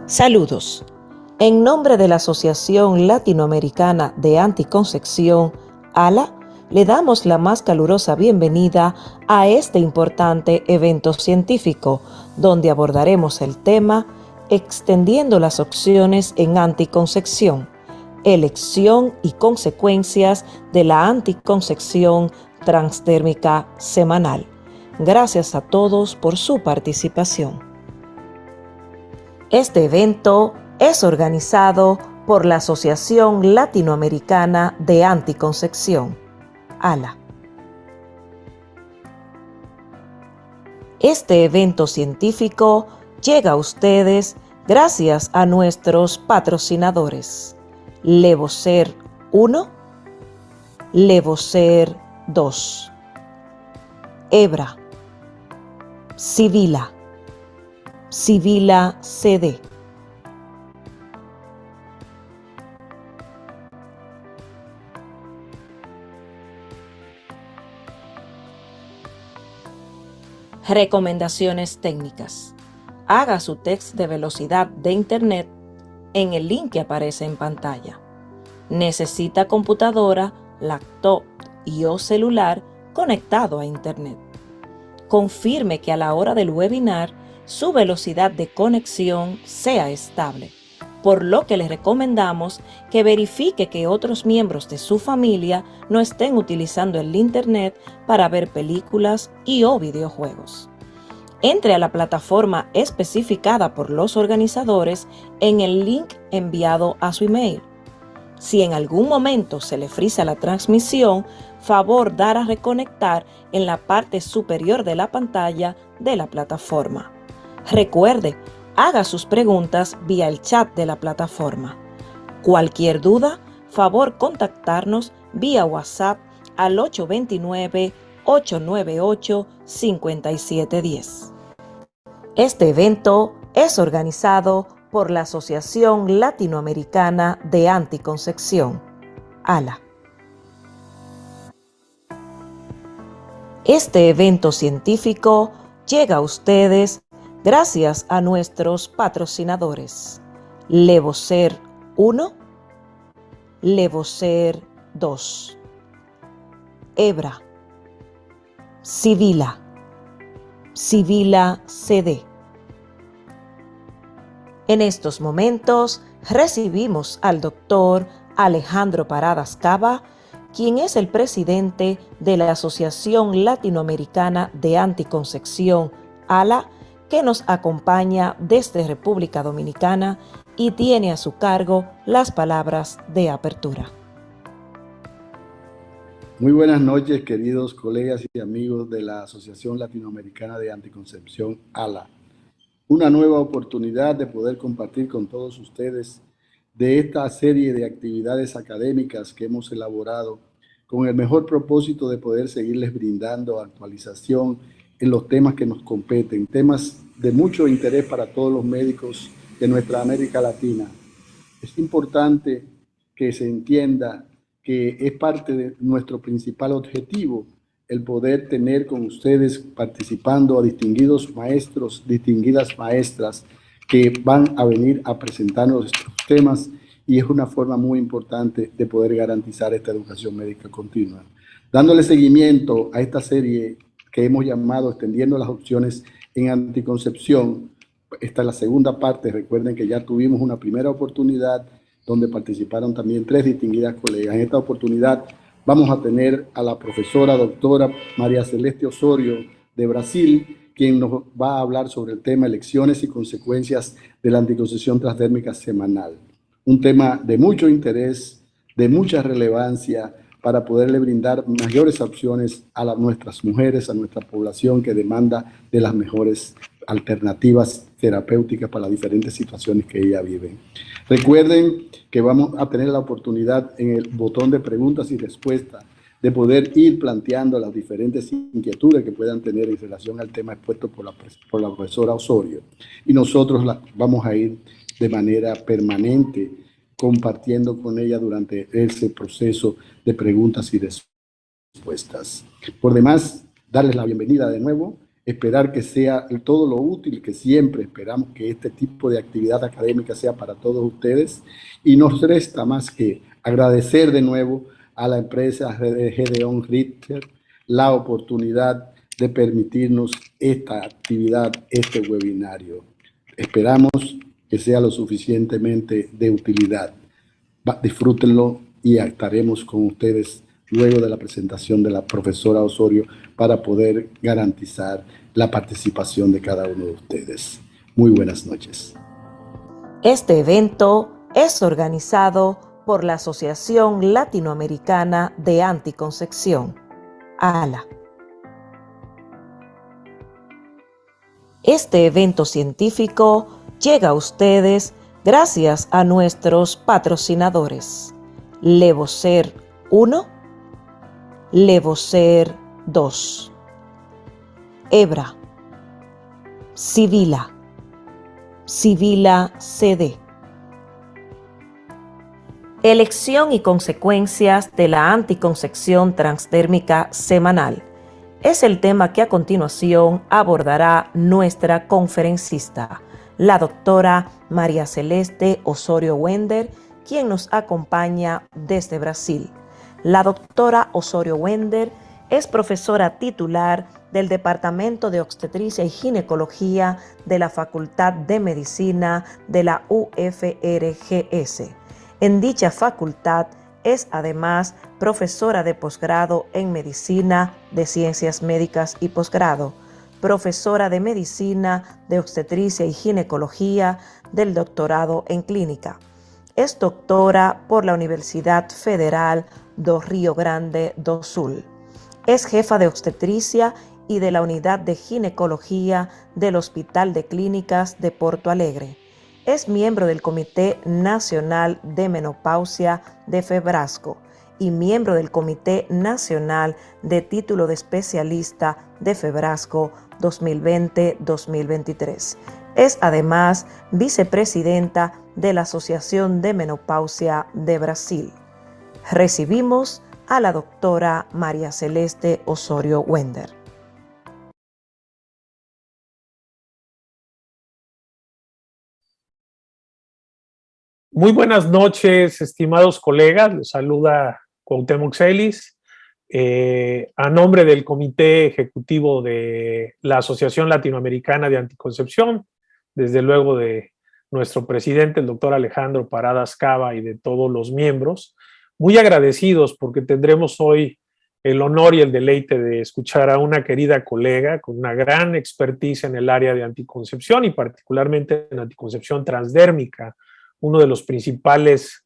Saludos. En nombre de la Asociación Latinoamericana de Anticoncepción, ALA, le damos la más calurosa bienvenida a este importante evento científico, donde abordaremos el tema Extendiendo las opciones en anticoncepción, elección y consecuencias de la anticoncepción transdérmica semanal. Gracias a todos por su participación. Este evento es organizado por la Asociación Latinoamericana de Anticoncepción, ALA. Este evento científico llega a ustedes gracias a nuestros patrocinadores: Levocer 1, Levocer 2, Hebra, Sibila, Sibila CD. Recomendaciones técnicas. Haga su test de velocidad de Internet en el link que aparece en pantalla. Necesita computadora, laptop o celular conectado a Internet. Confirme que a la hora del webinar su velocidad de conexión sea estable, por lo que le recomendamos que verifique que otros miembros de su familia no estén utilizando el Internet para ver películas o videojuegos. Entre a la plataforma especificada por los organizadores en el link enviado a su email. Si en algún momento se le frisa la transmisión, favor dar a reconectar en la parte superior de la pantalla de la plataforma. Recuerde, haga sus preguntas vía el chat de la plataforma. Cualquier duda, favor contactarnos vía WhatsApp al 829-898-5710. Este evento es organizado por la Asociación Latinoamericana de Anticoncepción, ALA. Este evento científico llega a ustedes gracias a nuestros patrocinadores: Levocer 1, Levocer 2, Hebra, Sibila, Sibila CD. En estos momentos recibimos al doctor Alejandro Paradas Cava, quien es el presidente de la Asociación Latinoamericana de Anticoncepción, ALA, que nos acompaña desde República Dominicana y tiene a su cargo las palabras de apertura. Muy buenas noches, queridos colegas y amigos de la Asociación Latinoamericana de Anticoncepción, ALA. Una nueva oportunidad de poder compartir con todos ustedes de esta serie de actividades académicas que hemos elaborado con el mejor propósito de poder seguirles brindando actualización en los temas que nos competen, temas de mucho interés para todos los médicos de nuestra América Latina. Es importante que se entienda que es parte de nuestro principal objetivo el poder tener con ustedes participando a distinguidos maestros, distinguidas maestras que van a venir a presentarnos estos temas, y es una forma muy importante de poder garantizar esta educación médica continua. Dándole seguimiento a esta serie que hemos llamado Extendiendo las opciones en anticoncepción, esta es la segunda parte. Recuerden que ya tuvimos una primera oportunidad donde participaron también 3 distinguidas colegas. En esta oportunidad vamos a tener a la profesora doctora María Celeste Osorio de Brasil, quien nos va a hablar sobre el tema elecciones y consecuencias de la anticoncepción transdérmica semanal. Un tema de mucho interés, de mucha relevancia, para poderle brindar mayores opciones a nuestras mujeres, a nuestra población que demanda de las mejores alternativas terapéuticas para las diferentes situaciones que ella vive. Recuerden que vamos a tener la oportunidad en el botón de preguntas y respuestas de poder ir planteando las diferentes inquietudes que puedan tener en relación al tema expuesto por la profesora Osorio. Y nosotros vamos a ir de manera permanente compartiendo con ella durante ese proceso de preguntas y respuestas. Por demás, darles la bienvenida de nuevo esperar que sea todo lo útil que siempre esperamos que este tipo de actividad académica sea para todos ustedes. Y nos resta más que agradecer de nuevo a la empresa Gedeon Richter la oportunidad de permitirnos esta actividad, este webinario. Esperamos que sea lo suficientemente de utilidad. Disfrútenlo y estaremos con ustedes luego de la presentación de la profesora Osorio para poder garantizar la participación de cada uno de ustedes. Muy buenas noches. Este evento es organizado por la Asociación Latinoamericana de Anticoncepción, ALA. Este evento científico llega a ustedes gracias a nuestros patrocinadores: Levocer 1, Levocer 2, Hebra, Sibila, Sibila CD. Elección y consecuencias de la anticoncepción transdérmica semanal es el tema que a continuación abordará nuestra conferencista, la doctora María Celeste Osorio Wender, quien nos acompaña desde Brasil. La doctora Osorio Wender es profesora titular del Departamento de Obstetricia y Ginecología de la Facultad de Medicina de la UFRGS. En dicha facultad es además profesora de posgrado en Medicina de Ciencias Médicas y posgrado, profesora de Medicina de Obstetricia y Ginecología del doctorado en Clínica. Es doctora por la Universidad Federal do Rio Grande do Sul. Es jefa de obstetricia y de la Unidad de Ginecología del Hospital de Clínicas de Porto Alegre. Es miembro del Comité Nacional de Menopausia de Febrasco y miembro del Comité Nacional de Título de Especialista de Febrasco 2020-2023. Es además vicepresidenta de la Asociación de Menopausia de Brasil. Recibimos a la doctora María Celeste Osorio Wender. Muy buenas noches, estimados colegas. Les saluda Cuauhtémoc Celis. A nombre del Comité Ejecutivo de la Asociación Latinoamericana de Anticoncepción, desde luego de nuestro presidente, el doctor Alejandro Paradas Cava, y de todos los miembros, muy agradecidos porque tendremos hoy el honor y el deleite de escuchar a una querida colega con una gran expertise en el área de anticoncepción y particularmente en anticoncepción transdérmica, uno de los principales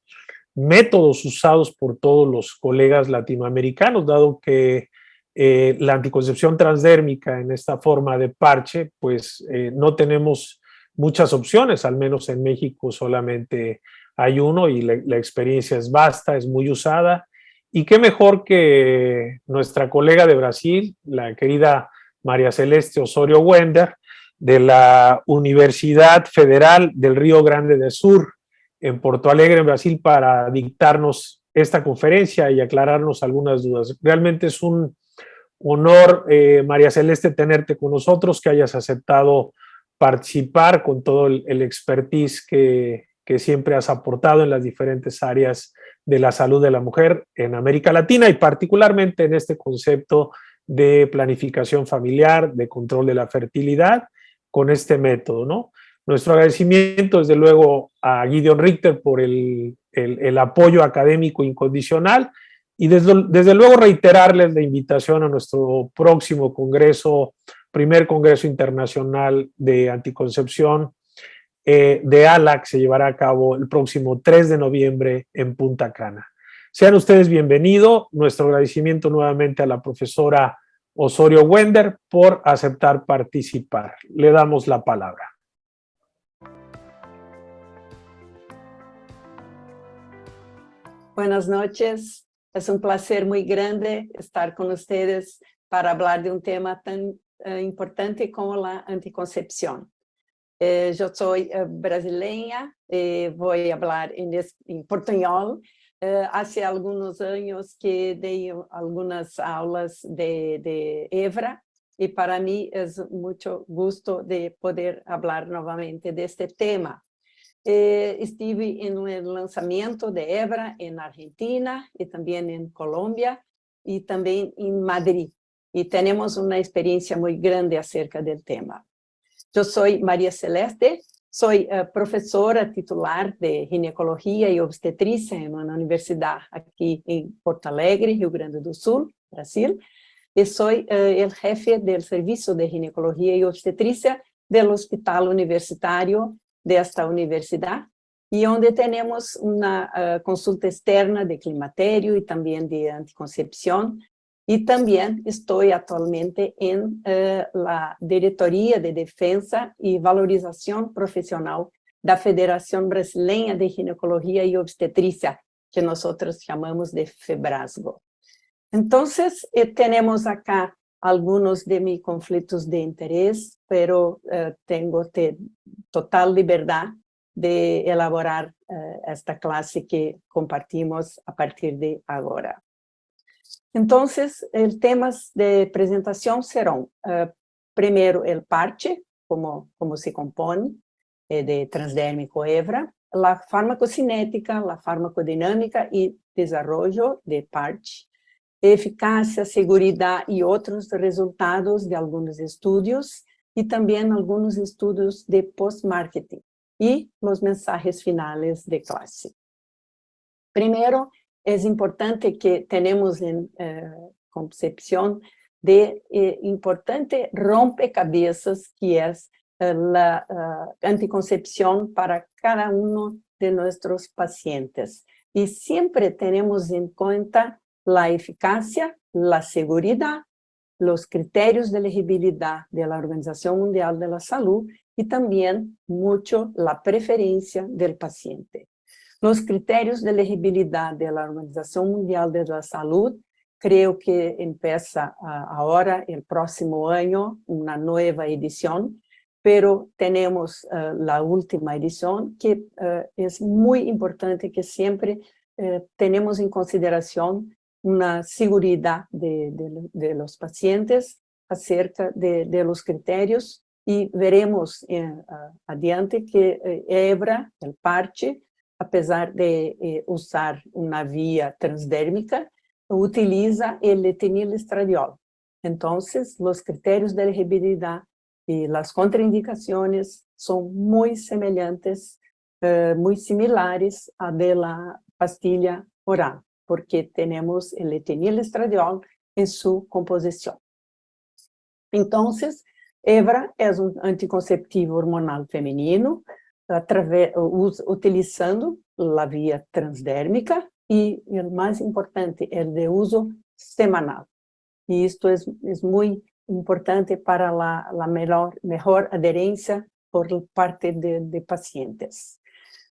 métodos usados por todos los colegas latinoamericanos, dado que la anticoncepción transdérmica en esta forma de parche, pues no tenemos muchas opciones, al menos en México solamente hay uno y la experiencia es vasta, es muy usada. Y qué mejor que nuestra colega de Brasil, la querida María Celeste Osorio Wender, de la Universidad Federal del Río Grande do Sul, en Porto Alegre, en Brasil, para dictarnos esta conferencia y aclararnos algunas dudas. Realmente es un honor, María Celeste, tenerte con nosotros, que hayas aceptado participar con todo el expertise que siempre has aportado en las diferentes áreas de la salud de la mujer en América Latina y particularmente en este concepto de planificación familiar, de control de la fertilidad con este método, ¿no? Nuestro agradecimiento, desde luego, a Gedeon Richter por el apoyo académico incondicional y desde luego reiterarles la invitación a nuestro próximo congreso, primer Congreso Internacional de Anticoncepción de ALA, que se llevará a cabo el próximo 3 de noviembre en Punta Cana. Sean ustedes bienvenidos. Nuestro agradecimiento nuevamente a la profesora Osorio Wender por aceptar participar. Le damos la palabra. Buenas noches, es un placer muy grande estar con ustedes para hablar de un tema tan importante como la anticoncepción. Yo soy brasileña, voy a hablar en portuñol. Hace algunos años que di algunas aulas de Hebra y para mí es mucho gusto de poder hablar nuevamente de este tema. Estuve en el lanzamiento de EVRA en Argentina y también en Colombia y también en Madrid. Y tenemos una experiencia muy grande acerca del tema. Yo soy María Celeste, soy profesora titular de ginecología y obstetricia en una universidad aquí en Porto Alegre, Rio Grande do Sul, Brasil. Y soy el jefe del servicio de ginecología y obstetricia del Hospital Universitario de esta universidad, y donde tenemos una consulta externa de climaterio y también de anticoncepción. Y también estoy actualmente en la Diretoria de Defensa y Valorización Profesional da Federación Brasileña de Ginecología y Obstetricia, que nosotros llamamos de FEBRASGO. Entonces, tenemos acá algunos de mis conflictos de interés, pero tengo total libertad de elaborar esta clase que compartimos a partir de ahora. Entonces, los temas de presentación serán, primero, el parche, como se compone, de transdérmico EVRA, la farmacocinética, la farmacodinámica y desarrollo de parche, eficacia, seguridad y otros resultados de algunos estudios y también algunos estudios de post-marketing y los mensajes finales de clase. Primero, es importante que tenemos en concepción de importante rompecabezas que es la anticoncepción para cada uno de nuestros pacientes. Y siempre tenemos en cuenta la eficacia, la seguridad, los criterios de elegibilidad de la Organización Mundial de la Salud y también mucho la preferencia del paciente. Los criterios de elegibilidad de la Organización Mundial de la Salud, creo que empieza ahora, el próximo año, una nueva edición, pero tenemos la última edición que es muy importante que siempre tenemos en consideración una seguridad de los pacientes acerca de los criterios y veremos adiante que EVRA, el parche, a pesar de usar una vía transdérmica, utiliza el letinil-estradiol. Entonces, los criterios de elegibilidad y las contraindicaciones son muy semejantes, muy similares a de la pastilla oral, porque tenemos el letinil-estradiol en su composición. Entonces, EVRA es un anticonceptivo hormonal femenino, utilizando la vía transdérmica y el más importante, el de uso semanal. Y esto es muy importante para la mejor adherencia por parte de pacientes.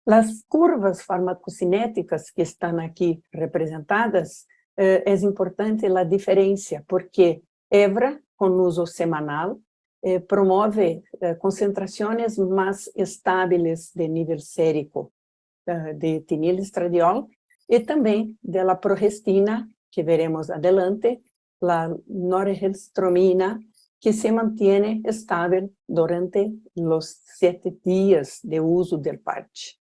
Las curvas farmacocinéticas que están aquí representadas, es importante la diferencia, porque EVRA, con uso semanal, promueve concentraciones más estables de nivel sérico de etinil-estradiol y también de la progestina, que veremos adelante, la norelstromina, que se mantiene estable durante los 7 días de uso del parche.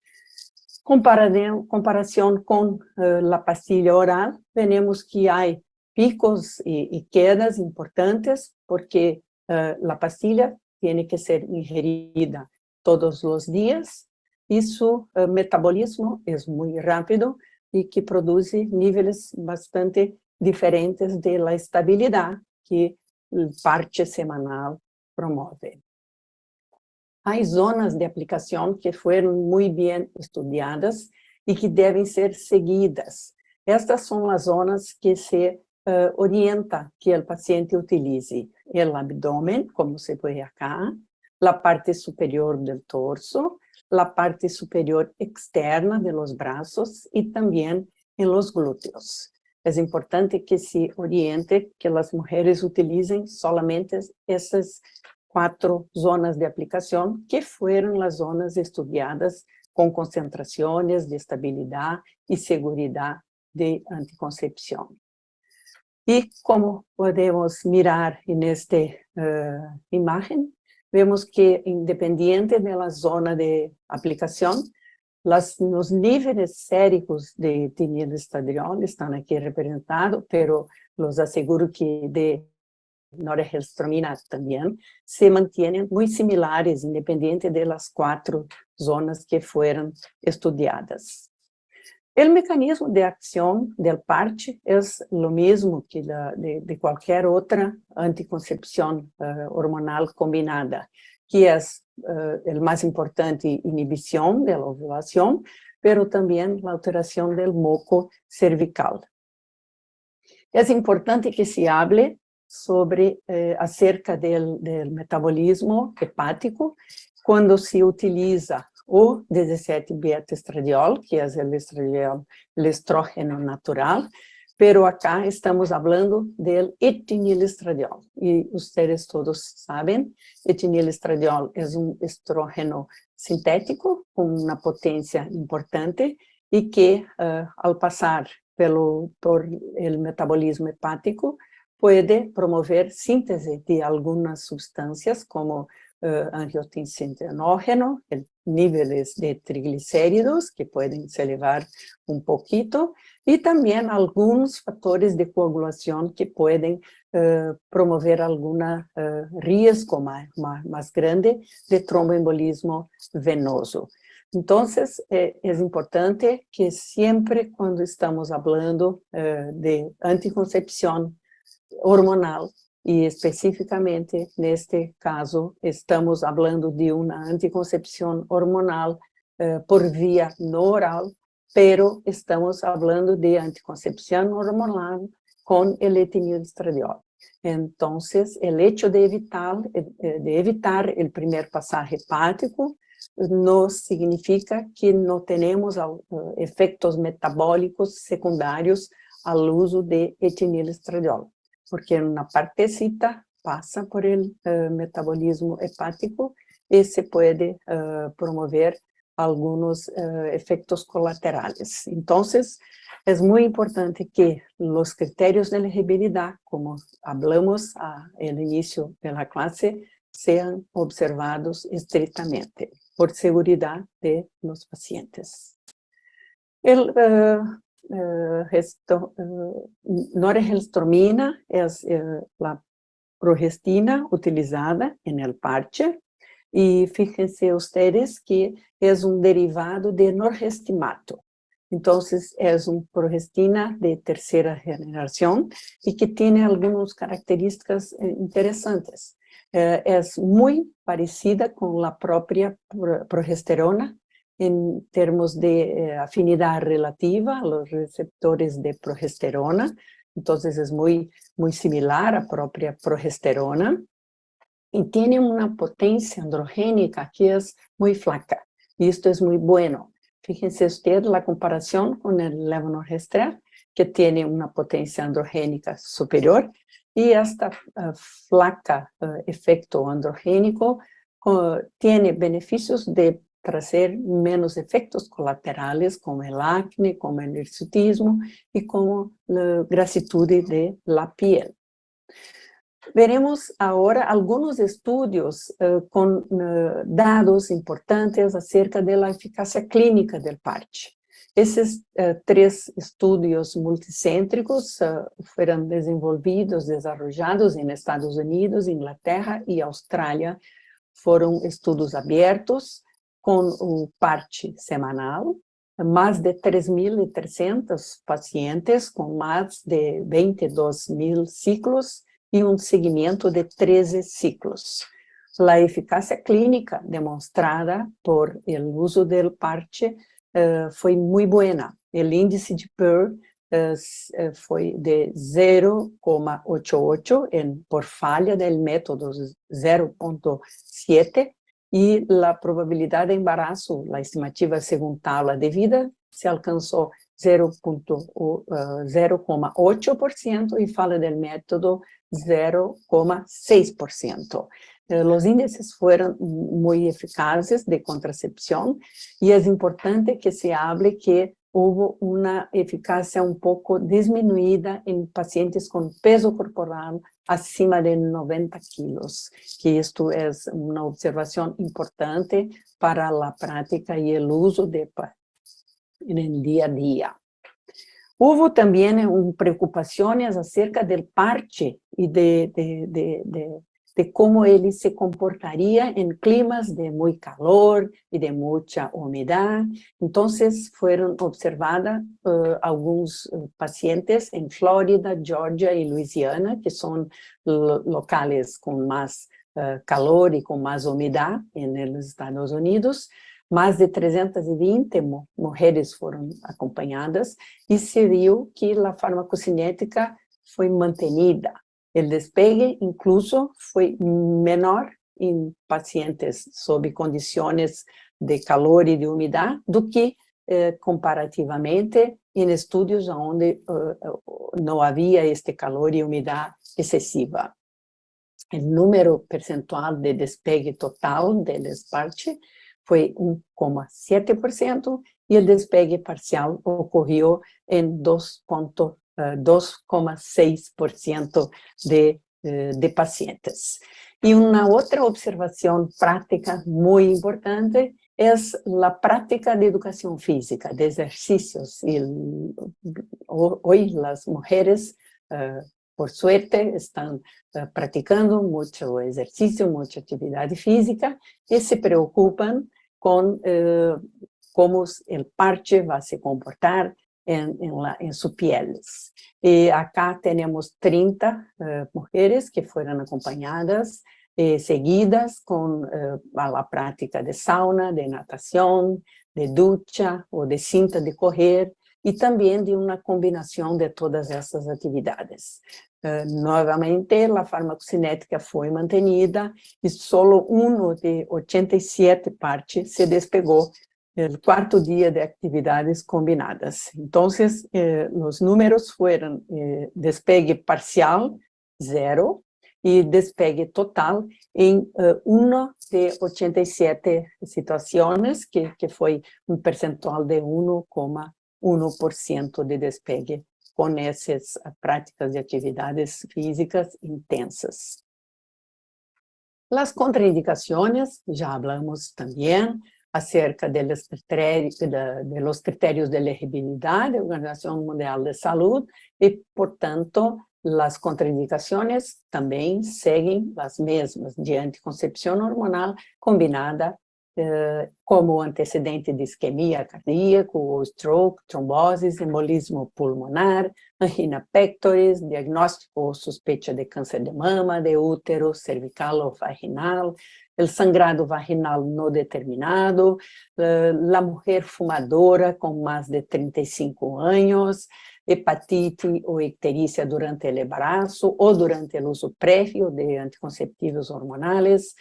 Comparación con la pastilla oral, vemos que hay picos y quedas importantes, porque la pastilla tiene que ser ingerida todos los días y su metabolismo es muy rápido y que produce niveles bastante diferentes de la estabilidad que el parche semanal promueve. Hay zonas de aplicación que fueron muy bien estudiadas y que deben ser seguidas. Estas son las zonas que se orienta que el paciente utilice el abdomen, como se ve acá, la parte superior del torso, la parte superior externa de los brazos y también en los glúteos. Es importante que se oriente que las mujeres utilicen solamente esas 4 zonas de aplicación, que fueron las zonas estudiadas con concentraciones de estabilidad y seguridad de anticoncepción. Y como podemos mirar en esta imagen, vemos que independiente de la zona de aplicación, los niveles séricos de etilienestradiol están aquí representados, pero los aseguro que de norelstromina también se mantienen muy similares, independiente de las 4 zonas que fueron estudiadas. El mecanismo de acción del parche es lo mismo que de cualquier otra anticoncepción hormonal combinada, que es el más importante, inhibición de la ovulación, pero también la alteración del moco cervical. Es importante que se hable sobre acerca del metabolismo hepático cuando se utiliza o 17-beta-estradiol, que es el estrógeno natural, pero acá estamos hablando del etinilestradiol. Y ustedes todos saben, etinilestradiol es un estrógeno sintético con una potencia importante y que al pasar por el metabolismo hepático puede promover síntesis de algunas sustancias como angiotensinógeno, niveles de triglicéridos que pueden se elevar un poquito, y también algunos factores de coagulación que pueden promover algún riesgo más grande de tromboembolismo venoso. Entonces, es importante que siempre cuando estamos hablando de anticoncepción hormonal, y específicamente neste caso estamos hablando de una anticoncepción hormonal por vía no oral, pero estamos hablando de anticoncepción hormonal con el etinilestradiol. Entonces, el hecho de evitar el primer pasaje hepático no significa que no tenemos efectos metabólicos secundarios al uso de etinilestradiol, porque una partecita pasa por el metabolismo hepático y se puede promover algunos efectos colaterales. Entonces, es muy importante que los criterios de elegibilidad, como hablamos al inicio de la clase, sean observados estrictamente por seguridad de los pacientes. Norelstromina es la progestina utilizada en el parche, y fíjense ustedes que es un derivado de norgestimato. Entonces, es una progestina de tercera generación y que tiene algunas características interesantes. Es muy parecida con la propia progesterona en términos de afinidad relativa a los receptores de progesterona. Entonces, es muy similar a la propia progesterona. Y tiene una potencia androgénica que es muy flaca. Y esto es muy bueno. Fíjense usted la comparación con el levonorgestrel, que tiene una potencia androgénica superior, y esta flaca efecto androgénico tiene beneficios de traer menos efectos colaterales como el acné, como el hirsutismo y como la grasitud de la piel. Veremos ahora algunos estudios con datos importantes acerca de la eficacia clínica del parche. Esses 3 estudios multicêntricos fueron desarrollados en Estados Unidos, Inglaterra y Australia. Fueron estudios abiertos con un parche semanal, más de 3.300 pacientes con más de 22.000 ciclos y un seguimiento de 13 ciclos. La eficacia clínica demostrada por el uso del parche fue muy buena. El índice de PER fue de 0,88 por falla del método 0,7, y la probabilidad de embarazo, la estimativa según tabla de vida, se alcanzó 0,8% y falla del método 0,6%. Los índices fueron muy eficaces de contracepción, y es importante que se hable que hubo una eficacia un poco disminuida en pacientes con peso corporal acima de 90 kilos, que esto es una observación importante para la práctica y el uso en el día a día. Hubo también preocupaciones acerca del parche y de cómo él se comportaría en climas de muy calor y de mucha humedad. Entonces fueron observadas algunos pacientes en Florida, Georgia y Luisiana, que son locales con más calor y con más humedad en los Estados Unidos. Más de 320 mujeres fueron acompañadas y se vio que la farmacocinética fue mantenida. El despegue incluso fue menor en pacientes sob condiciones de calor y de humedad do que comparativamente en estudios donde no había este calor y humedad excesiva. El número percentual de despegue total del esparche fue 1,7% y el despegue parcial ocurrió en 2,6% de pacientes. Y una otra observación práctica muy importante es la práctica de educación física, de ejercicios. Hoy las mujeres, por suerte, están practicando mucho ejercicio, mucha actividad física y se preocupan con cómo el parche va a se comportar en sus pieles. Y acá tenemos 30 mujeres que fueron acompañadas, seguidas con a la práctica de sauna, de natación, de ducha o de cinta de correr, y también de una combinación de todas esas actividades. Nuevamente, la farmacocinética fue mantenida y solo uno de 87 parches se despegó el cuarto día de actividades combinadas. Entonces, los números fueron despegue parcial, 0, y despegue total en 1 de 87 situaciones, que fue un percentual de 1,1% de despegue con essas prácticas de actividades físicas intensas. Las contraindicaciones, ya hablamos también acerca de los criterios de elegibilidad de la Organización Mundial de Salud y, por tanto, las contraindicaciones también siguen las mismas de anticoncepción hormonal combinada como antecedente de isquemia cardíaca, o stroke, trombosis, embolismo pulmonar, angina pectoris, diagnóstico o sospecha de câncer de mama, de útero, cervical o vaginal, el sangrado vaginal no determinado, la mujer fumadora con más de 35 años, hepatite o icterícia durante el embarazo o durante el uso previo de anticonceptivos hormonales,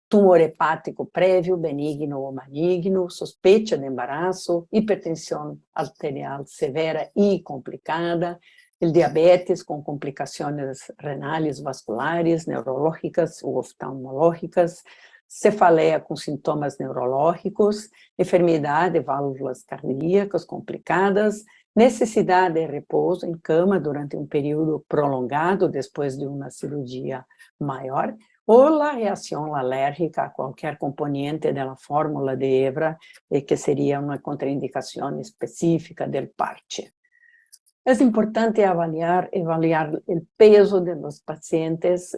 tumor hepático prévio, benigno ou maligno, sospecha de embarazo, hipertensão arterial severa e complicada, el diabetes com complicações renais, vasculares, neurológicas ou oftalmológicas, cefaleia com sintomas neurológicos, enfermidade de válvulas cardíacas complicadas, necessidade de repouso em cama durante um período prolongado depois de uma cirurgia maior, ou a reação alérgica a qualquer componente da fórmula de hebra, que seria uma contraindicação específica do parche. É importante avaliar o peso dos pacientes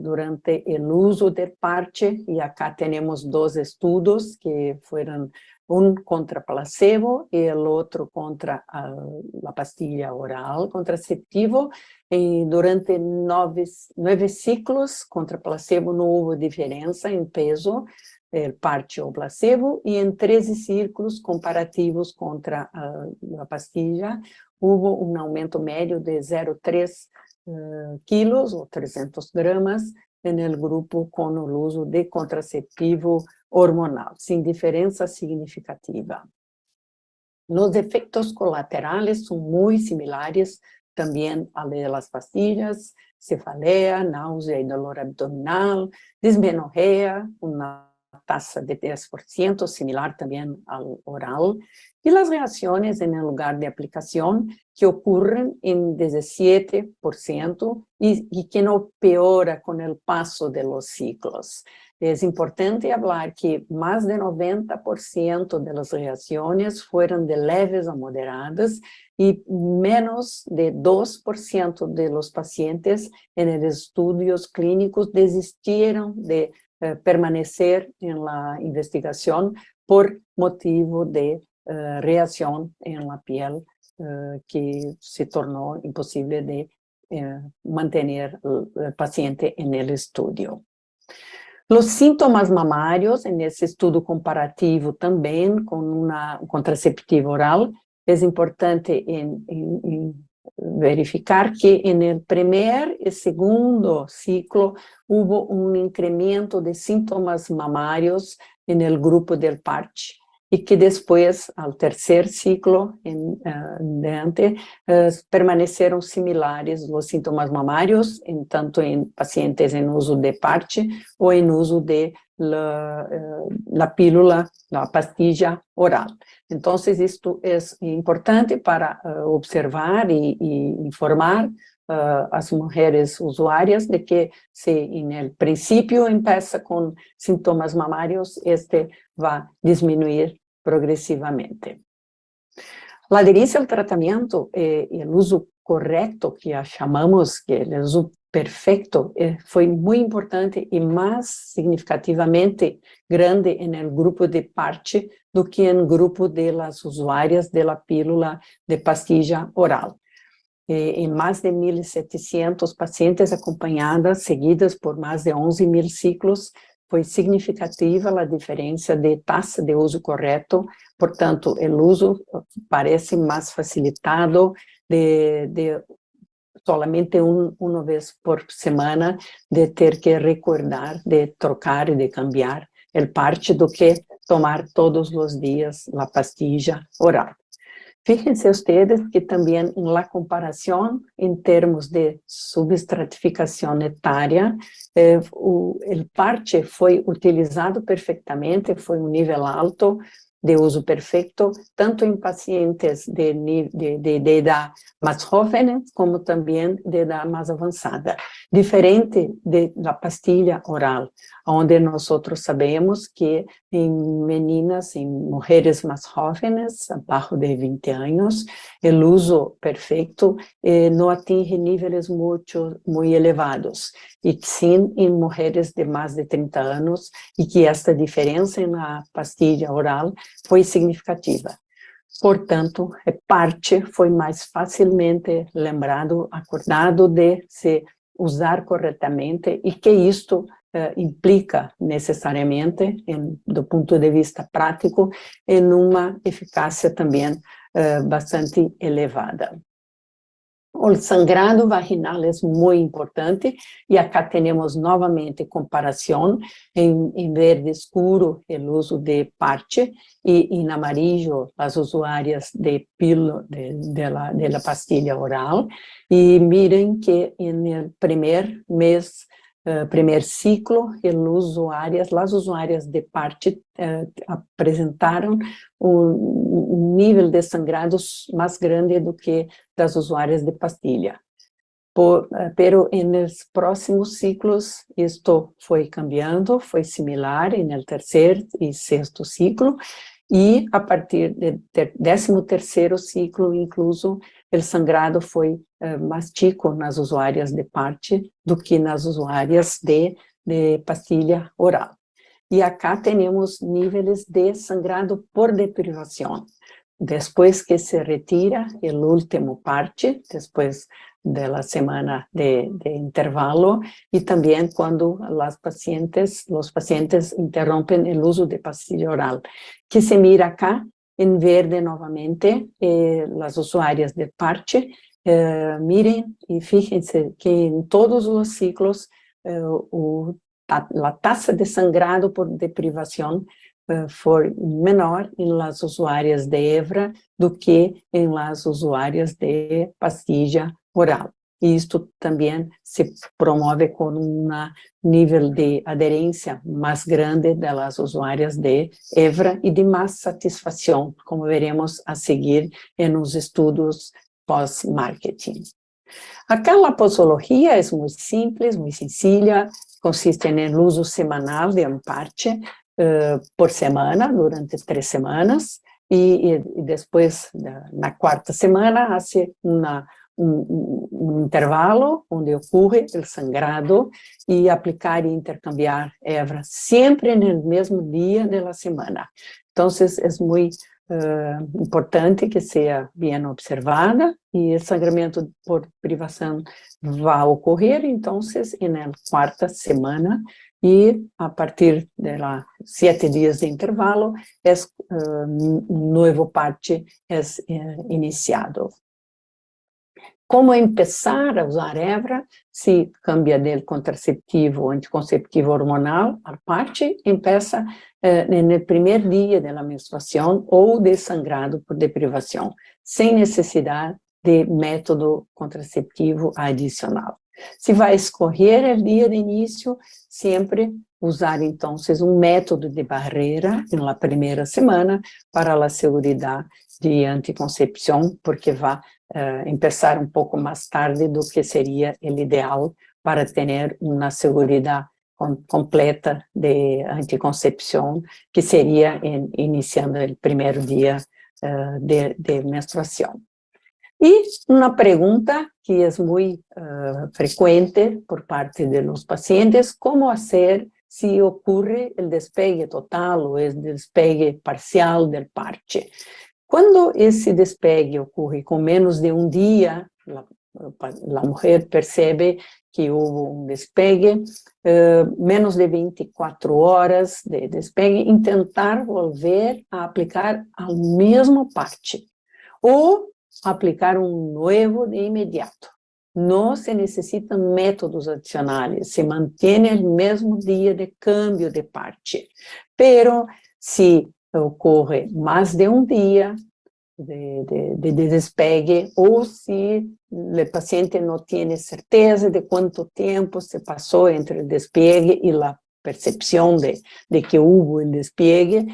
durante o uso do parche, e acá temos 2 estudos que foram contra placebo e o outro contra a pastilha oral contraceptivo. E durante 9 ciclos contra placebo não houve diferença em peso, parche ou placebo, e em 13 ciclos comparativos contra a pastilha, houve um aumento médio de 0,3 quilos ou 300 gramas no grupo com o uso de contraceptivo hormonal, sem diferença significativa. Os efeitos colaterais são muito similares também a de las pastillas, cefaleia, náusea e dolor abdominal, dismenorrea, uma tasa de 10%, similar también al oral, y las reacciones en el lugar de aplicación que ocurren en 17% y que no peora con el paso de los ciclos. Es importante hablar que más de 90% de las reacciones fueron de leves a moderadas y menos de 2% de los pacientes en los estudios clínicos desistieron de permanecer en la investigación por motivo de reacción en la piel que se tornó imposible de mantener el paciente en el estudio. Los síntomas mamarios, en ese estudio comparativo también con una contraceptiva oral, es importante verificar que en el primer y segundo ciclo hubo un incremento de síntomas mamarios en el grupo del parche y que después, al tercer ciclo permanecieron similares los síntomas mamarios, tanto en pacientes en uso de parche o en uso de la pílula, la pastilla oral. Entonces, esto es importante para observar y informar a las mujeres usuarias de que si en el principio empieza con síntomas mamarios, va a disminuir progresivamente. La adherencia al tratamiento y el uso correcto, que ya llamamos que el uso perfecto, fue muy importante y más significativamente grande en el grupo de parche do que en el grupo de las usuarias de la pílula de pastilla oral. En más de 1.700 pacientes acompañadas, seguidas por más de 11.000 ciclos, foi significativa a diferença de taxa de uso correto, portanto, o uso parece mais facilitado de solamente uma vez por semana, de ter que recordar, de trocar e de cambiar o parche do que tomar todos os dias a pastilla oral. Fíjense ustedes que también en la comparación en términos de subestratificación etaria, el parche fue utilizado perfectamente, fue un nivel alto de uso perfecto, tanto en pacientes de edad más jóvenes como también de edad más avanzada. Diferente de la pastilla oral, onde nosotros sabemos que en meninas, en mujeres más jóvenes, abajo de 20 años, el uso perfecto no atinge niveles muy elevados, y sin en mujeres de más de 30 años, y que esta diferencia en la pastilla oral foi significativa. Portanto, parche foi mais facilmente lembrado, acordado de se usar corretamente, e que isto implica necessariamente, do ponto de vista prático, em uma eficácia também bastante elevada. O sangrado vaginal é muito importante, e acá temos novamente comparação em verde escuro o uso de parche e em amarillo as usuárias de pílula de la pastilha oral, e miren que no primeiro mês, primer ciclo, las usuarias de parche apresentaram um nível de sangrados mais grande do que das usuárias de pastilha. Pero nos próximos ciclos, isto foi cambiando, foi similar no terceiro e sexto ciclo, e a partir do 13º ciclo, incluso, o sangrado foi mais chico nas usuárias de parche do que nas usuárias de pastilha oral. E acá temos níveis de sangrado por deprivação. Depois que se retira o último parche, depois da semana de intervalo, e também quando os pacientes interrompem o uso de pastilha oral. Que se mira acá, em verde novamente, as usuárias de parche, miren e fíjense que em todos os ciclos a taxa de sangrado por deprivação foi menor em las usuárias de Evra do que em las usuárias de pastilla oral. e isto também se promove com um nível de aderência mais grande das usuárias de Evra e de mais satisfação, como veremos a seguir nos estudos pós-marketing. Acá a posologia é muito simples, muito sencilla, consiste no uso semanal de um parche por semana, durante 3 semanas, e depois, na 4ª semana, hace um intervalo onde ocorre o sangrado e aplicar e intercambiar Evra sempre no mesmo dia da semana. Então, é muito importante que seja bem observada e o sangramento por privação vai ocorrer, então, na 4ª semana e a partir de 7 dias de intervalo, um novo parche é iniciado. Como começar a usar Evra? Se cambia del contraceptivo anticonceptivo hormonal, a parche começa no primeiro dia da menstruação ou de sangrado por deprivação, sem necessidade de método contraceptivo adicional. Se vai escolher o dia de início, sempre usar, então, um método de barreira na primeira semana para a segurança de anticoncepção, porque vai começar um pouco mais tarde do que seria o ideal para ter uma segurança completa de anticoncepção, que seria iniciando o primeiro dia de menstruação. E uma pergunta que é muito frequente por parte de los pacientes, como fazer se ocorre o despegue total ou o despegue parcial do parche? Quando esse despegue ocorre com menos de um dia, a mulher percebe que houve despegue, menos de 24 horas de despegue, tentar volver a aplicar o mesmo parche, ou aplicar um novo de imediato. Não se necessitam métodos adicionais, se mantém o mesmo dia de câmbio de parche, pero se ocorre mais de um dia de despegue, ou se o paciente não tem certeza de quanto tempo se passou entre o despegue e a percepção de que houve o despegue,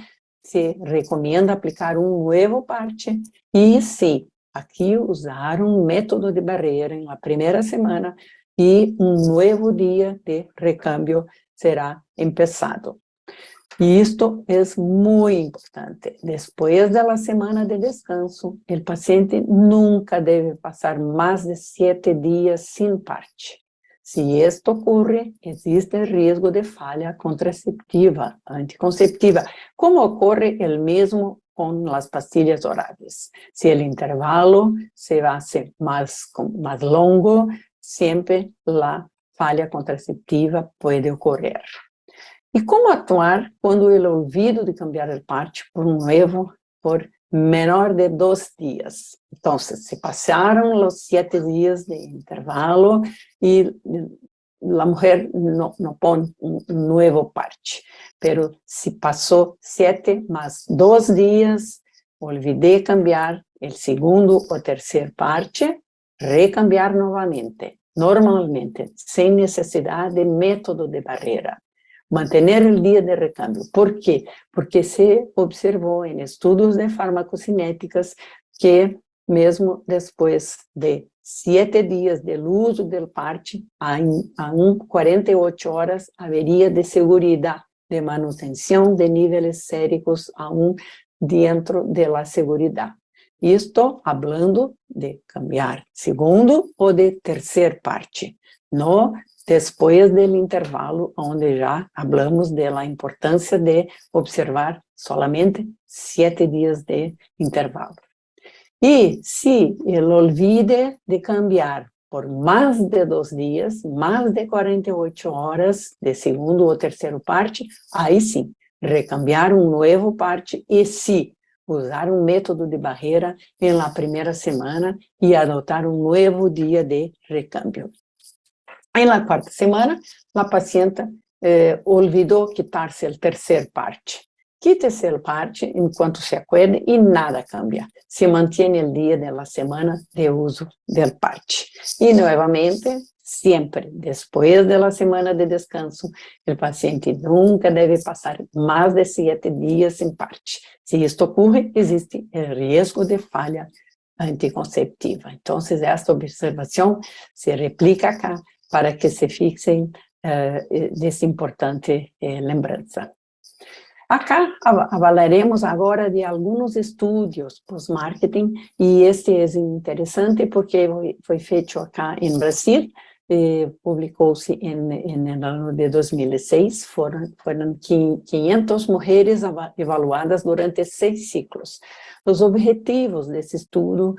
se recomenda aplicar um novo parche e se aqui usar um método de barreira na primeira semana e um novo dia de recâmbio será começado. E isto é muito importante. Depois da semana de descanso, o paciente nunca deve passar mais de 7 dias sem parche. Se isto ocorre, existe risco de falha contraceptiva, anticonceptiva, como ocorre o mesmo com as pastilhas orais. Se o intervalo se hace mais longo, sempre a falha contraceptiva pode ocorrer. E como atuar quando o olvido de cambiar o parche por um novo por menor de 2 dias? Então, se passaram os 7 dias de intervalo e a mulher não põe um novo parche, pero se passou 7 mais 2 dias, olvidei cambiar o segundo ou terceiro parche, recambiar novamente, normalmente, sem necessidade de método de barreira. Manter o dia de recâmbio. Por quê? Porque se observou em estudos de farmacocinéticas que mesmo depois de 7 dias do uso do parche, a 48 horas haveria de segurança de manutenção de níveis séricos aún dentro da segurança. Isto hablando de cambiar segundo ou de terceiro parche, não depois do intervalo, onde já falamos da importância de observar solamente 7 dias de intervalo. E se ele olvide de cambiar por mais de 2 dias, mais de 48 horas de segundo ou terceiro parche, aí sim, recambiar um novo parche e se usar um método de barreira na primeira semana e adotar um novo dia de recâmbio. Em la 4ª semana, a paciente olvidou quitar-se o terceiro parche. Quítese el parche en cuanto se acuerde y nada cambia. Se mantiene el día de la semana de uso del parche. Y nuevamente, siempre después de la semana de descanso, el paciente nunca debe pasar más de 7 días sin parche. Si esto ocurre, existe el riesgo de falla anticonceptiva. Entonces, esta observación se replica acá para que se fixem dessa importante lembrança. Acá avalaremos agora de alguns estudos pós-marketing, e este é interessante porque foi feito acá em Brasil, publicou-se no ano de 2006, foram 500 mulheres evaluadas durante 6 ciclos. Os objetivos desse estudo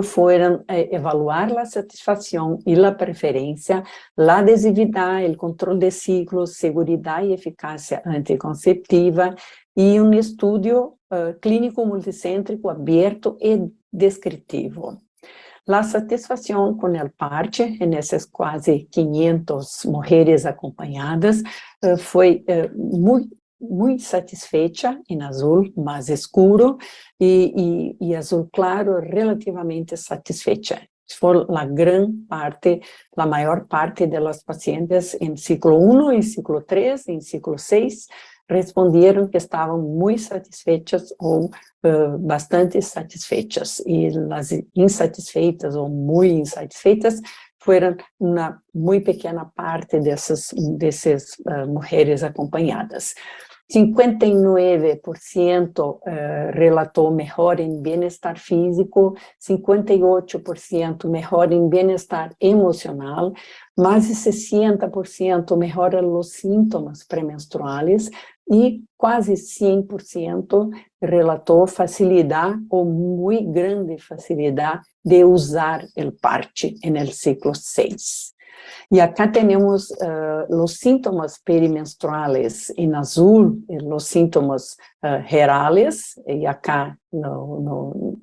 foram evaluar a satisfação e a preferência, a adesividade, o controle de ciclos, segurança e eficácia anticonceptiva, e um estudo clínico multicêntrico aberto e descritivo. A satisfação com o parche, nessas quase 500 mulheres acompanhadas, foi muito satisfeita em azul mais escuro e azul claro relativamente satisfeita. Foi a maior parte das pacientes em ciclo 1, em ciclo 3, em ciclo 6, responderam que estavam muito satisfeitas ou bastante satisfeitas, e as insatisfeitas ou muito insatisfeitas foram uma muito pequena parte dessas mulheres acompanhadas. 59% relatou melhor em bem-estar físico, 58% melhor em bem-estar emocional, mais de 60% melhora os sintomas pré-menstruais e quase 100% relatou facilidade ou muito grande facilidade de usar o parche no ciclo 6. E acá temos os sintomas perimenstruais em azul, os sintomas reales, e acá no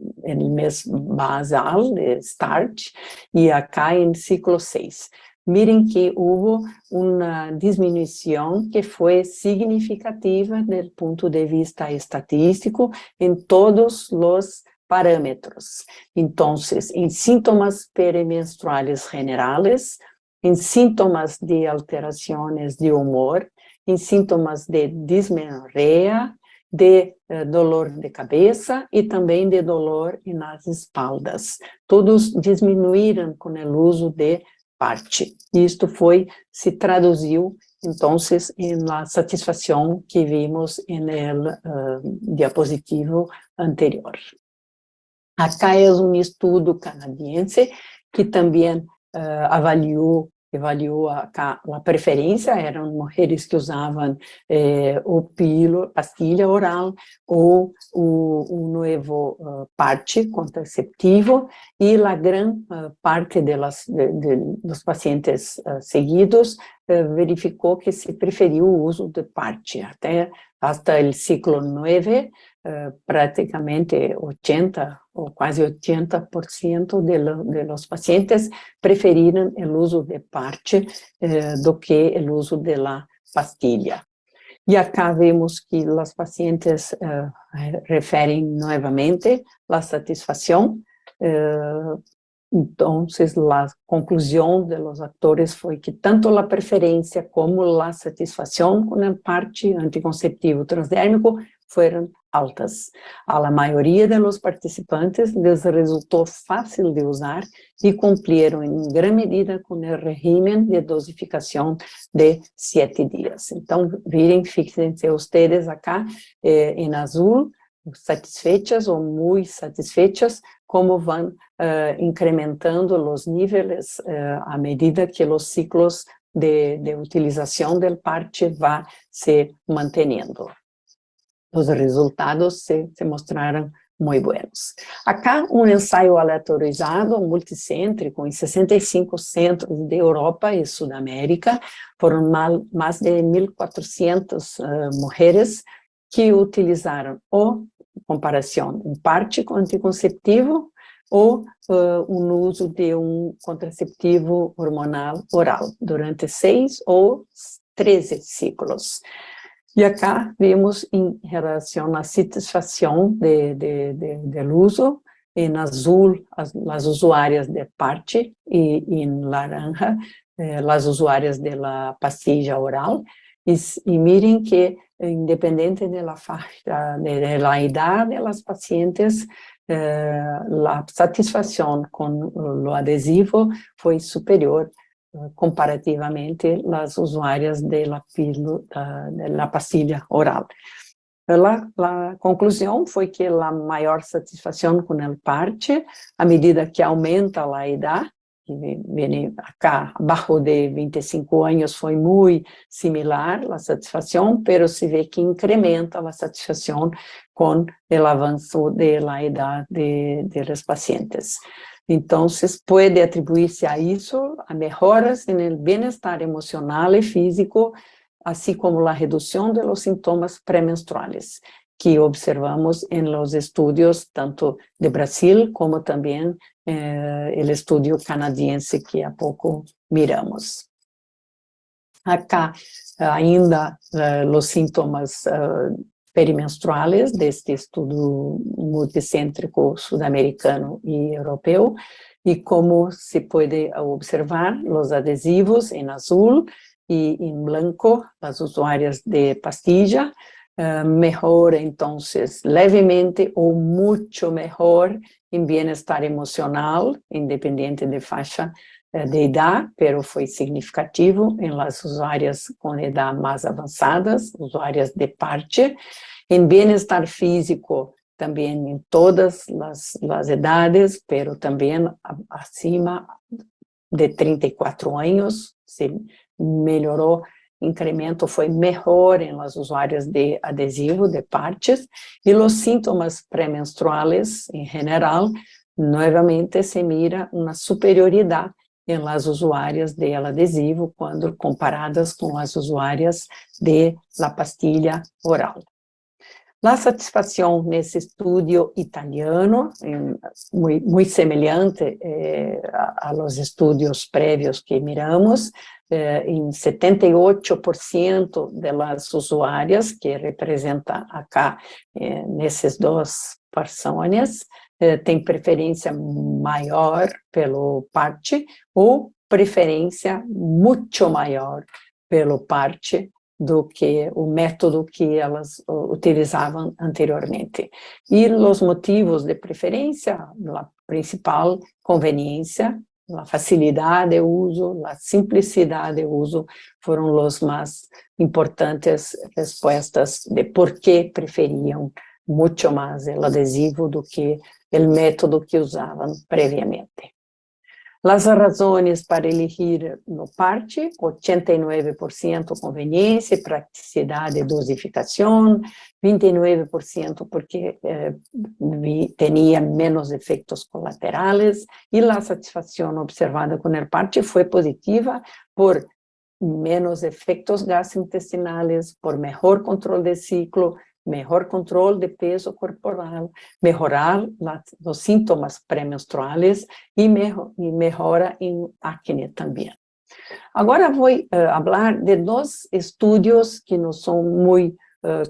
mês basal, de start, e acá em ciclo 6. Miren que houve uma diminuição que foi significativa do ponto de vista estatístico em todos os parâmetros. Então, em sintomas perimenstruais generales, em sintomas de alterações de humor, em sintomas de dismenorreia, de dolor de cabeça e também de dolor nas espaldas. Todos diminuíram com o uso de parche. Isto se traduziu, então, na satisfação que vimos no diapositivo anterior. Acá é estudo canadiense que também avaliou a preferência. Eram mulheres que usavam pastilha oral ou o novo parche contraceptivo, e a grande parte dos pacientes seguidos verificou que se preferiu o uso de parche. Até o ciclo 9, praticamente 80% ou quase 80% de los pacientes preferiram o uso de parche do que o uso de la pastilha. E acá vemos que os pacientes referem novamente a satisfação. Então, a conclusão dos atores foi que tanto a preferência como a satisfação com o parche anticonceptivo transdérmico foram altas. A maioria dos participantes les resultou fácil de usar e cumpriram em grande medida com o regime de dosificação de 7 dias. Então, fixem-se ustedes acá em azul, satisfeitas ou muito satisfeitas, como vão incrementando os níveis à medida que os ciclos de utilização do parche vão se mantendo. Os resultados se mostraram muito bons. Acá, ensaio aleatorizado, multicêntrico, em 65 centros de Europa e Sudamérica, foram mais de 1.400 mulheres que utilizaram comparação, um parche anticonceptivo ou o uso de contraceptivo hormonal oral durante 6 ou 13 ciclos. E acá vemos em relação à satisfação do uso, em azul as usuárias de parte e em laranja as usuárias da pastilla oral. E miren que, independente da faixa, da idade das pacientes, a satisfação com o adesivo foi superior comparativamente las usuarias de la pastilla oral. La conclusão foi que a maior satisfação com o parche, à medida que aumenta a idade, que vem acá, abaixo de 25 anos, foi muito similar a satisfação, pero se vê que incrementa a satisfação com o avanço da idade dos pacientes. Então, pode atribuir-se a isso, a melhoras no bem-estar emocional e físico, assim como a redução dos sintomas pré-menstruais, que observamos em los estudos tanto de Brasil como também o estudo canadiense que há pouco miramos. Acá, ainda, os sintomas perimenstruais deste estudo multicêntrico sul-americano e europeu, e como se pode observar, os adesivos em azul e em branco, as usuárias de pastilla, melhora, então, levemente ou muito melhor em bem-estar emocional, independente de faixa de idade, pero foi significativo em las usuárias com idade mais avançadas, usuárias de parte. Em bem-estar físico, também em todas as idades, pero também acima de 34 anos, se melhorou, incremento foi melhor em las usuárias de adesivo, de parches, e os sintomas pré-menstruais, em geral, novamente se mira uma superioridade em las usuárias de adesivo quando comparadas com as usuárias de la pastilla oral. A satisfação nesse estudo italiano, muito semelhante a los estudos prévios que miramos, em 78% das usuárias, que representa acá nesses duas personas, tem preferência maior pelo parche ou preferência muito maior pelo parche do que o método que elas utilizavam anteriormente. E os motivos de preferência, a principal conveniência, a facilidade de uso, a simplicidade de uso, foram os mais importantes respostas de por que preferiam muito mais o adesivo do que o método que usavam previamente. As razões para elegir no parche: 89% conveniência, praticidade e dosificação, 29% porque tinha menos efeitos colaterais, e a satisfação observada com o parche foi positiva por menos efeitos gastrointestinais, por melhor controle de ciclo, melhor controle de peso corporal, melhorar os sintomas pré-menstruais e melhora em acne também. Agora vou falar de dois estudos que não são muito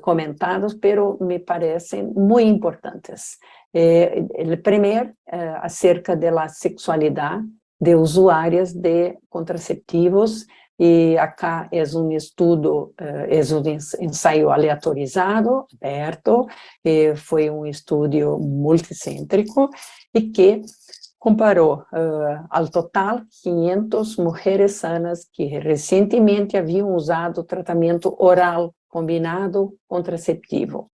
comentados, pero me parecem muito importantes. O primeiro, acerca da sexualidade de usuárias de contraceptivos, e acá é estudo, é ensaio aleatorizado, aberto, foi estudo multicêntrico, e que comparou ao total 500 mulheres sanas que recentemente haviam usado tratamento oral combinado contraceptivo.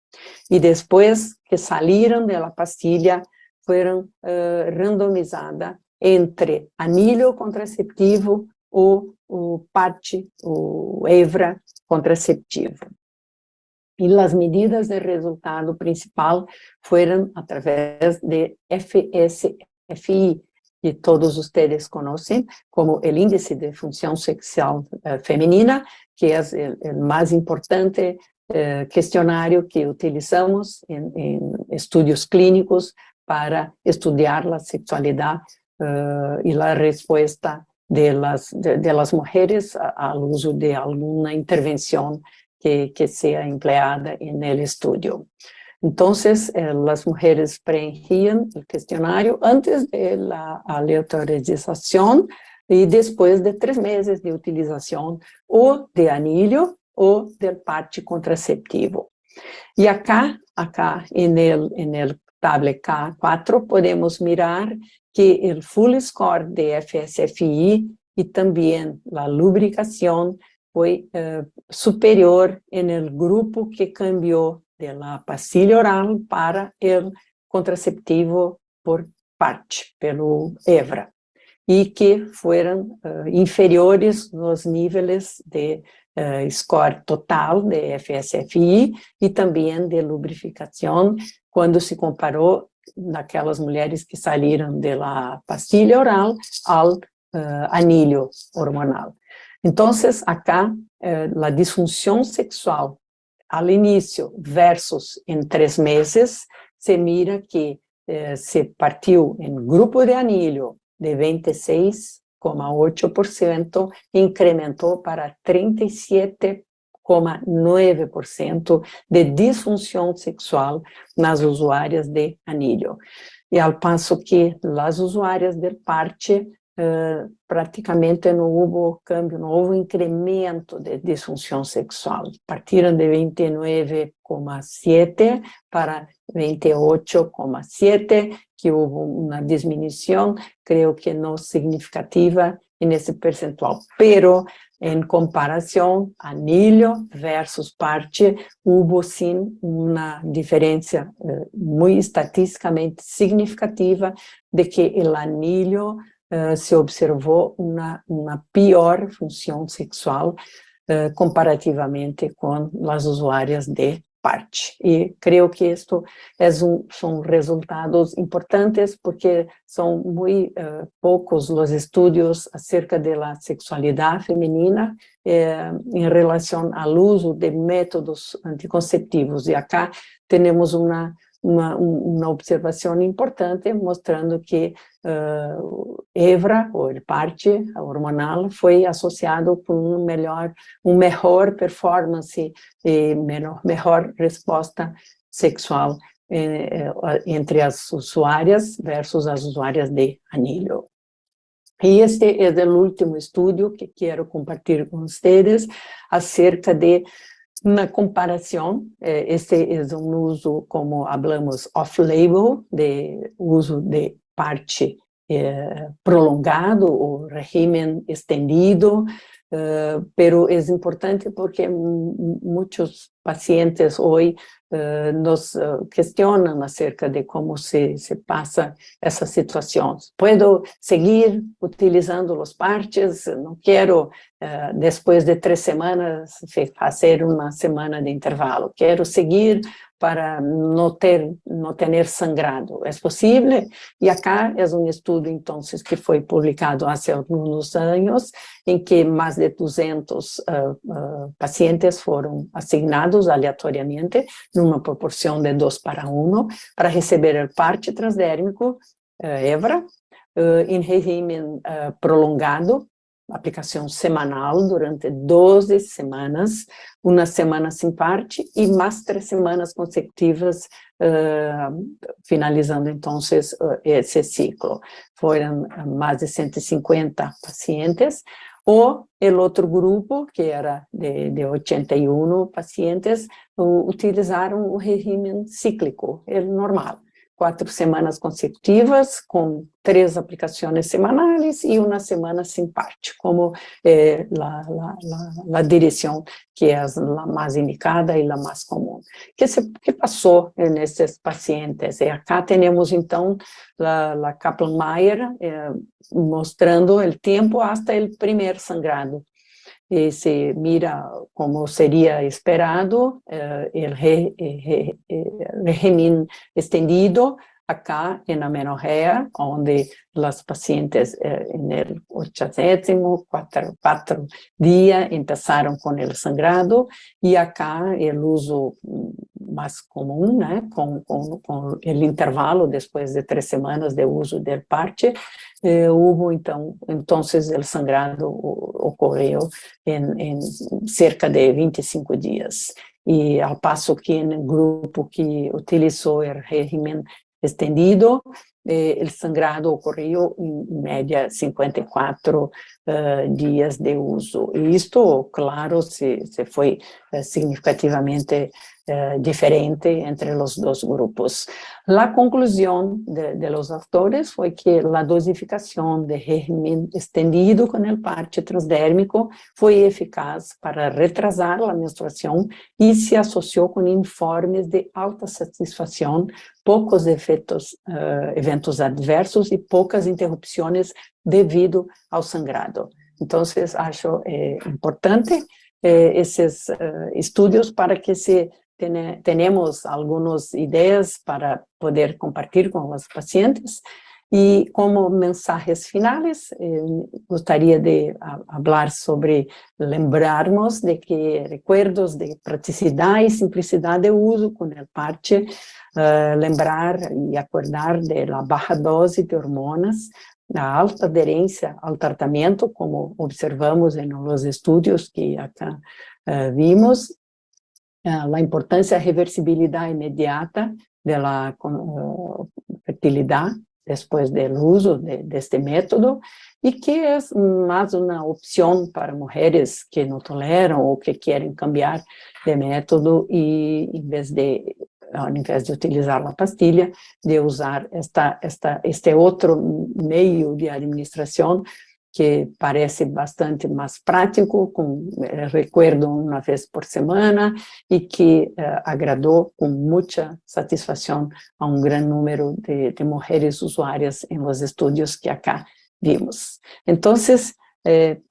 E depois que saíram da pastilha, foram randomizadas entre anilho contraceptivo ou o parche, o EVRA contraceptivo. E as medidas de resultado principal foram através de FSFI, que todos vocês conhecem como o Índice de Função Sexual Feminina, que é o mais importante questionário que utilizamos em estudos clínicos para estudar a sexualidade e a resposta de las mujeres ao uso de alguma intervenção que sea empleada en el estudio. Entonces, las mujeres preenchían el cuestionario antes de la aleatorización y después de 3 meses de utilización o de anillo o del parche contraceptivo. Y acá en el tablet K4 podemos mirar que el full score de FSFI y también la lubricación fue superior en el grupo que cambió de la pastilla oral para el contraceptivo por parche, pelo Evra, y que fueron inferiores los niveles de score total de FSFI y también de lubrificación cuando se comparó aquelas mulheres que saíram da pastilha oral ao anillo hormonal. Então, acá, a disfunção sexual ao início versus em 3 meses, se mira que se partiu em grupo de anillo de 26,8%, incrementou para 37,9% de disfunção sexual nas usuárias de anillo. E ao passo que as usuárias de parche, praticamente não houve cambio, não houve incremento de disfunção sexual. Partiram de 29,7 para 28,7, que houve uma diminuição, creio que não significativa nesse percentual, pero em comparação, anillo versus parche, houve sim uma diferença muito estatisticamente significativa de que o anillo se observou uma pior função sexual comparativamente com as usuárias de parche. E creio que isto são resultados importantes porque são muito poucos os estudos acerca da sexualidade feminina em relação ao uso de métodos anticonceptivos. E acá temos uma observação importante mostrando que Evra, ou o parche hormonal, foi associado com melhor performance e melhor resposta sexual entre as usuárias versus as usuárias de anillo. E este é o último estudo que quero compartilhar com vocês acerca de uma comparação. Este é uso, como falamos, off-label, de uso de parche prolongado ou regime estendido, pero é importante porque muitos pacientes hoje nos questionam acerca de como se passa essas situações. Posso seguir utilizando os parches? Não quero, depois de 3 semanas, fazer uma semana de intervalo. Quero seguir para não ter sangrado. É possível? E acá é estudo, então, que foi publicado há alguns anos, em que mais de 200 pacientes foram assignados aleatoriamente, numa proporção de 2:1, para receber o parche transdérmico, Evra, em regime prolongado, aplicação semanal durante 12 semanas, uma semana sem parche e mais 3 semanas consecutivas, finalizando então esse ciclo. Foram mais de 150 pacientes. Ou o outro grupo, que era de 81 pacientes, utilizaram o regime cíclico, o normal. 4 semanas consecutivas, com 3 aplicações semanais e uma semana sem parche, como a direção que é a mais indicada e a mais comum. Que passou nesses pacientes? E acá temos, então, a Kaplan-Meier mostrando o tempo até o primeiro sangrado. E se mira como seria esperado, o regime estendido, acá en amenorrea, onde las pacientes en el 84 día empezaron con el sangrado, y acá el uso más común, con el intervalo después de 3 semanas de uso del parche, hubo entonces el sangrado ocurrió en cerca de 25 días. Y al paso que en el grupo que utilizó el régimen extendido, el sangrado ocurrió en media 54 días de uso. Y esto, claro, se fue significativamente diferente entre los dos grupos. La conclusión de los autores fue que la dosificación de régimen extendido con el parche transdérmico fue eficaz para retrasar la menstruación y se asoció con informes de alta satisfacción, pocos eventos adversos y pocas interrupciones debido ao sangrado. Então, acho importante esses estudos para que tenhamos algumas ideias para poder compartilhar com os pacientes. E como mensajes finales, gostaria de falar sobre lembrarmos de que recuerdos de praticidade e simplicidade de uso com o parche, lembrar e acordar de la baja dose de hormonas, a alta aderência ao tratamento, como observamos nos estudos que acá vimos, a importância da reversibilidade imediata da fertilidade depois do uso deste método, e que é mais uma opção para mulheres que não toleram ou que querem cambiar de método e, ao invés de utilizar a pastilha, de usar este outro meio de administração que parece bastante mais prático, com recuerdo uma vez por semana, e que agradou com muita satisfação a grande número de mulheres usuárias em los estudos que acá vimos. Então,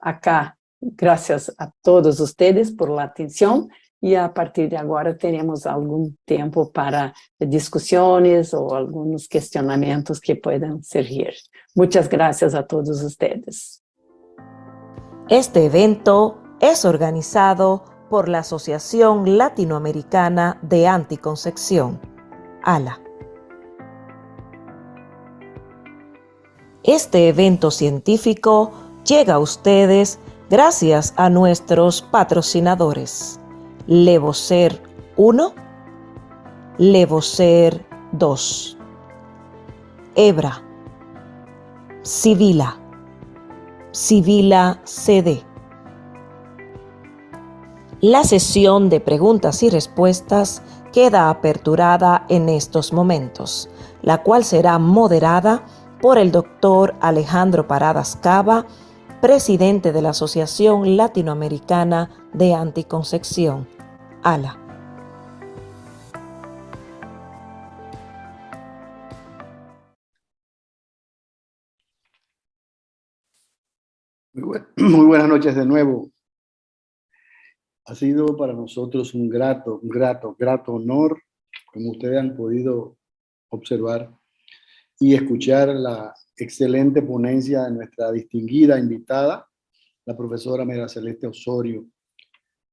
acá, graças a todos ustedes por la atenção, e a partir de agora teremos algum tempo para discussões ou alguns questionamentos que puedan surgir. Muchas gracias a todos ustedes. Este evento es organizado por la Asociación Latinoamericana de Anticoncepción, ALA. Este evento científico llega a ustedes gracias a nuestros patrocinadores: Levocer 1, Levocer 2, Hebra, Sibila, Sibila CD. La sesión de preguntas y respuestas queda aperturada en estos momentos, la cual será moderada por el doctor Alejandro Paradas Cava, presidente de la Asociación Latinoamericana de Anticoncepción, ALA. Muy buenas noches de nuevo. Ha sido para nosotros un grato honor, como ustedes han podido observar y escuchar la excelente ponencia de nuestra distinguida invitada, la profesora María Celeste Osorio,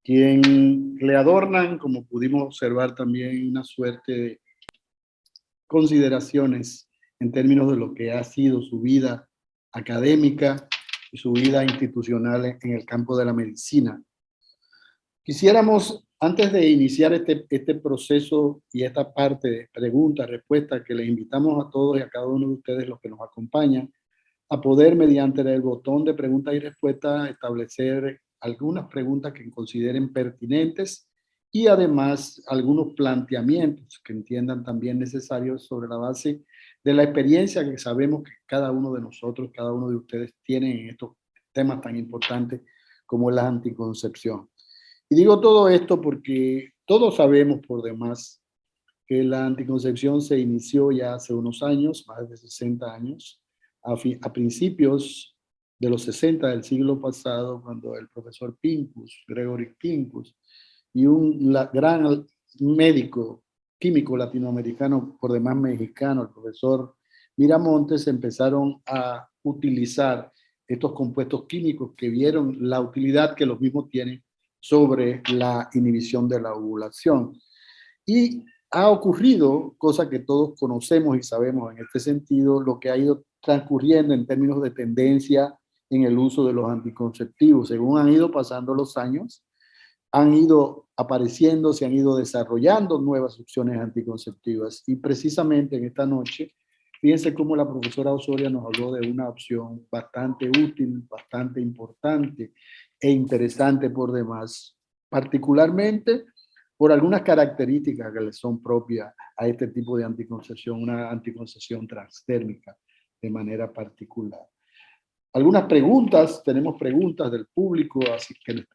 quien le adornan, como pudimos observar también, una suerte de consideraciones en términos de lo que ha sido su vida académica y su vida institucional en el campo de la medicina. Quisiéramos, antes de iniciar este proceso y esta parte de preguntas, respuestas, que les invitamos a todos y a cada uno de ustedes, los que nos acompañan, a poder, mediante el botón de preguntas y respuestas, establecer algunas preguntas que consideren pertinentes y además algunos planteamientos que entiendan también necesarios sobre la base de la experiencia que sabemos que cada uno de nosotros, cada uno de ustedes tienen en estos temas tan importantes como la anticoncepción. Y digo todo esto porque todos sabemos por demás que la anticoncepción se inició ya hace unos años, más de 60 años, a principios de los 60 del siglo pasado, cuando el profesor Pincus, Gregory Pincus, y un gran médico químico latinoamericano, por demás mexicano, el profesor Miramontes, empezaron a utilizar estos compuestos químicos que vieron la utilidad que los mismos tienen sobre la inhibición de la ovulación. Y ha ocurrido, cosa que todos conocemos y sabemos en este sentido, lo que ha ido transcurriendo en términos de tendencia en el uso de los anticonceptivos. Según han ido pasando los años, han ido apareciendo, se han ido desarrollando nuevas opciones anticonceptivas. Y precisamente en esta noche, fíjense cómo la profesora Osorio nos habló de una opción bastante útil, bastante importante e interesante por demás, particularmente por algunas características que le son propias a este tipo de anticoncepción, una anticoncepción transdérmica de manera particular. Algunas preguntas, tenemos preguntas del público así que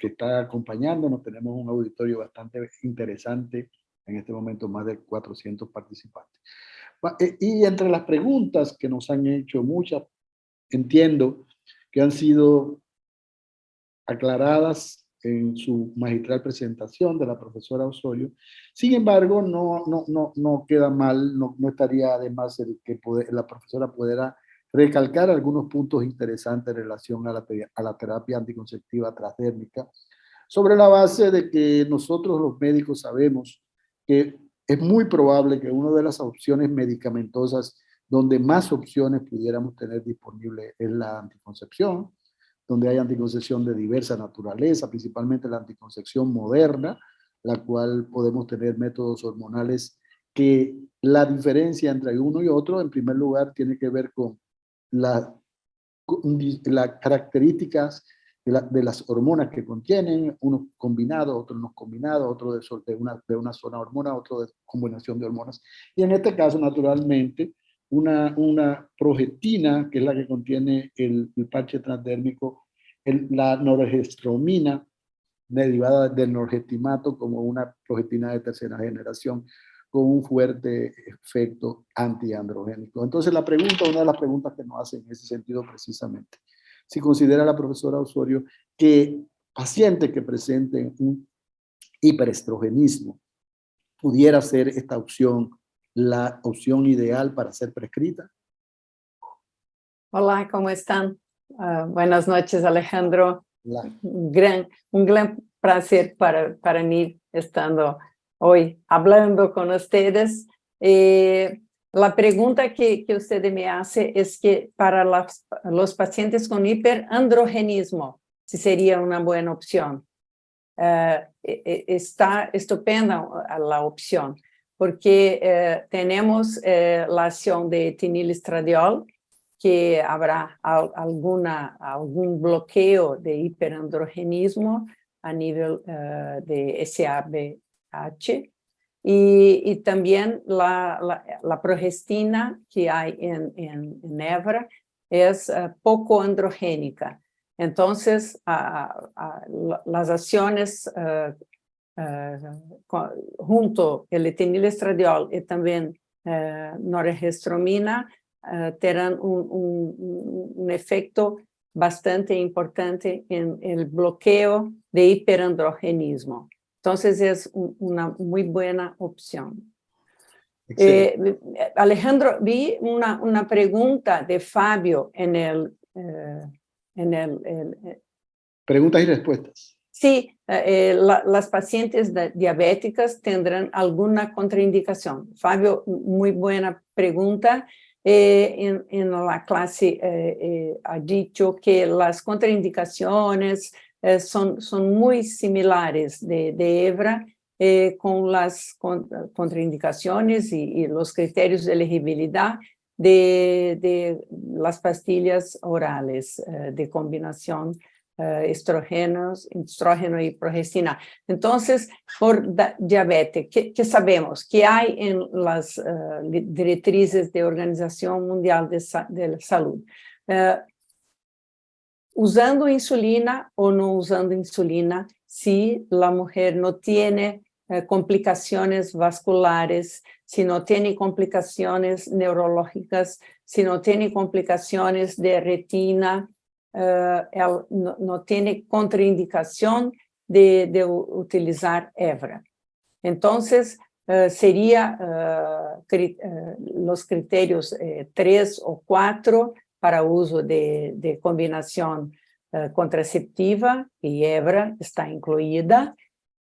está acompañándonos, tenemos un auditorio bastante interesante, en este momento más de 400 participantes. Y entre las preguntas que nos han hecho, muchas entiendo que han sido aclaradas en su magistral presentación de la profesora Osorio. Sin embargo, no queda mal, no estaría de más que la profesora pudiera recalcar algunos puntos interesantes en relación a la terapia anticonceptiva transdérmica, sobre la base de que nosotros los médicos sabemos que es muy probable que una de las opciones medicamentosas donde más opciones pudiéramos tener disponible es la anticoncepción, donde hay anticoncepción de diversa naturaleza, principalmente la anticoncepción moderna, la cual podemos tener métodos hormonales que la diferencia entre uno y otro, en primer lugar, tiene que ver con las características de las hormonas que contienen, unos combinados, otros no combinados, otro de una sola hormona, otro de combinación de hormonas. Y en este caso, naturalmente, una progestina, que es la que contiene el parche transdérmico, la norgestromina, derivada del norgestimato, como una progestina de tercera generación, con un fuerte efecto antiandrogénico. Entonces, una de las preguntas que nos hacen en ese sentido precisamente, si considera la profesora Osorio que pacientes que presenten un hiperestrogenismo pudiera ser esta opción la opción ideal para ser prescrita. Olá, ¿cómo están? Buenas noches, Alejandro. Hola. Un gran placer para mí estando hoy hablando con ustedes. La pregunta que usted me hace es que para los pacientes con hiperandrogenismo, si sería una buena opción. Está estupenda la opción, porque tenemos la acción de etinilestradiol, que habrá algún bloqueo de hiperandrogenismo a nivel de SABH, y también la progestina que hay en Evra es poco androgénica. Entonces, las acciones junto el etinilestradiol y también norgestromina terán un efecto bastante importante en el bloqueo de hiperandrogenismo. Entonces, es una muy buena opción. Alejandro, vi una pregunta de Fabio en el... Preguntas y respuestas. Sí, las pacientes diabéticas tendrán alguna contraindicación. Fabio, muy buena pregunta. En la clase ha dicho que las contraindicaciones son muy similares de Evra, con las contraindicaciones y los criterios de elegibilidad de las pastillas orales de combinación estrógeno y progestina. Entonces, por diabetes, ¿qué sabemos? ¿Qué hay en las directrices de Organización Mundial de la Salud? Usando insulina o no usando insulina, si la mujer no tiene complicaciones vasculares, si no tiene complicaciones neurológicas, si no tiene complicaciones de retina, ela no tiene contraindicación de utilizar Evra. Entonces, sería los criterios 3 o 4 para uso de combinación contraceptiva, y Evra está incluida.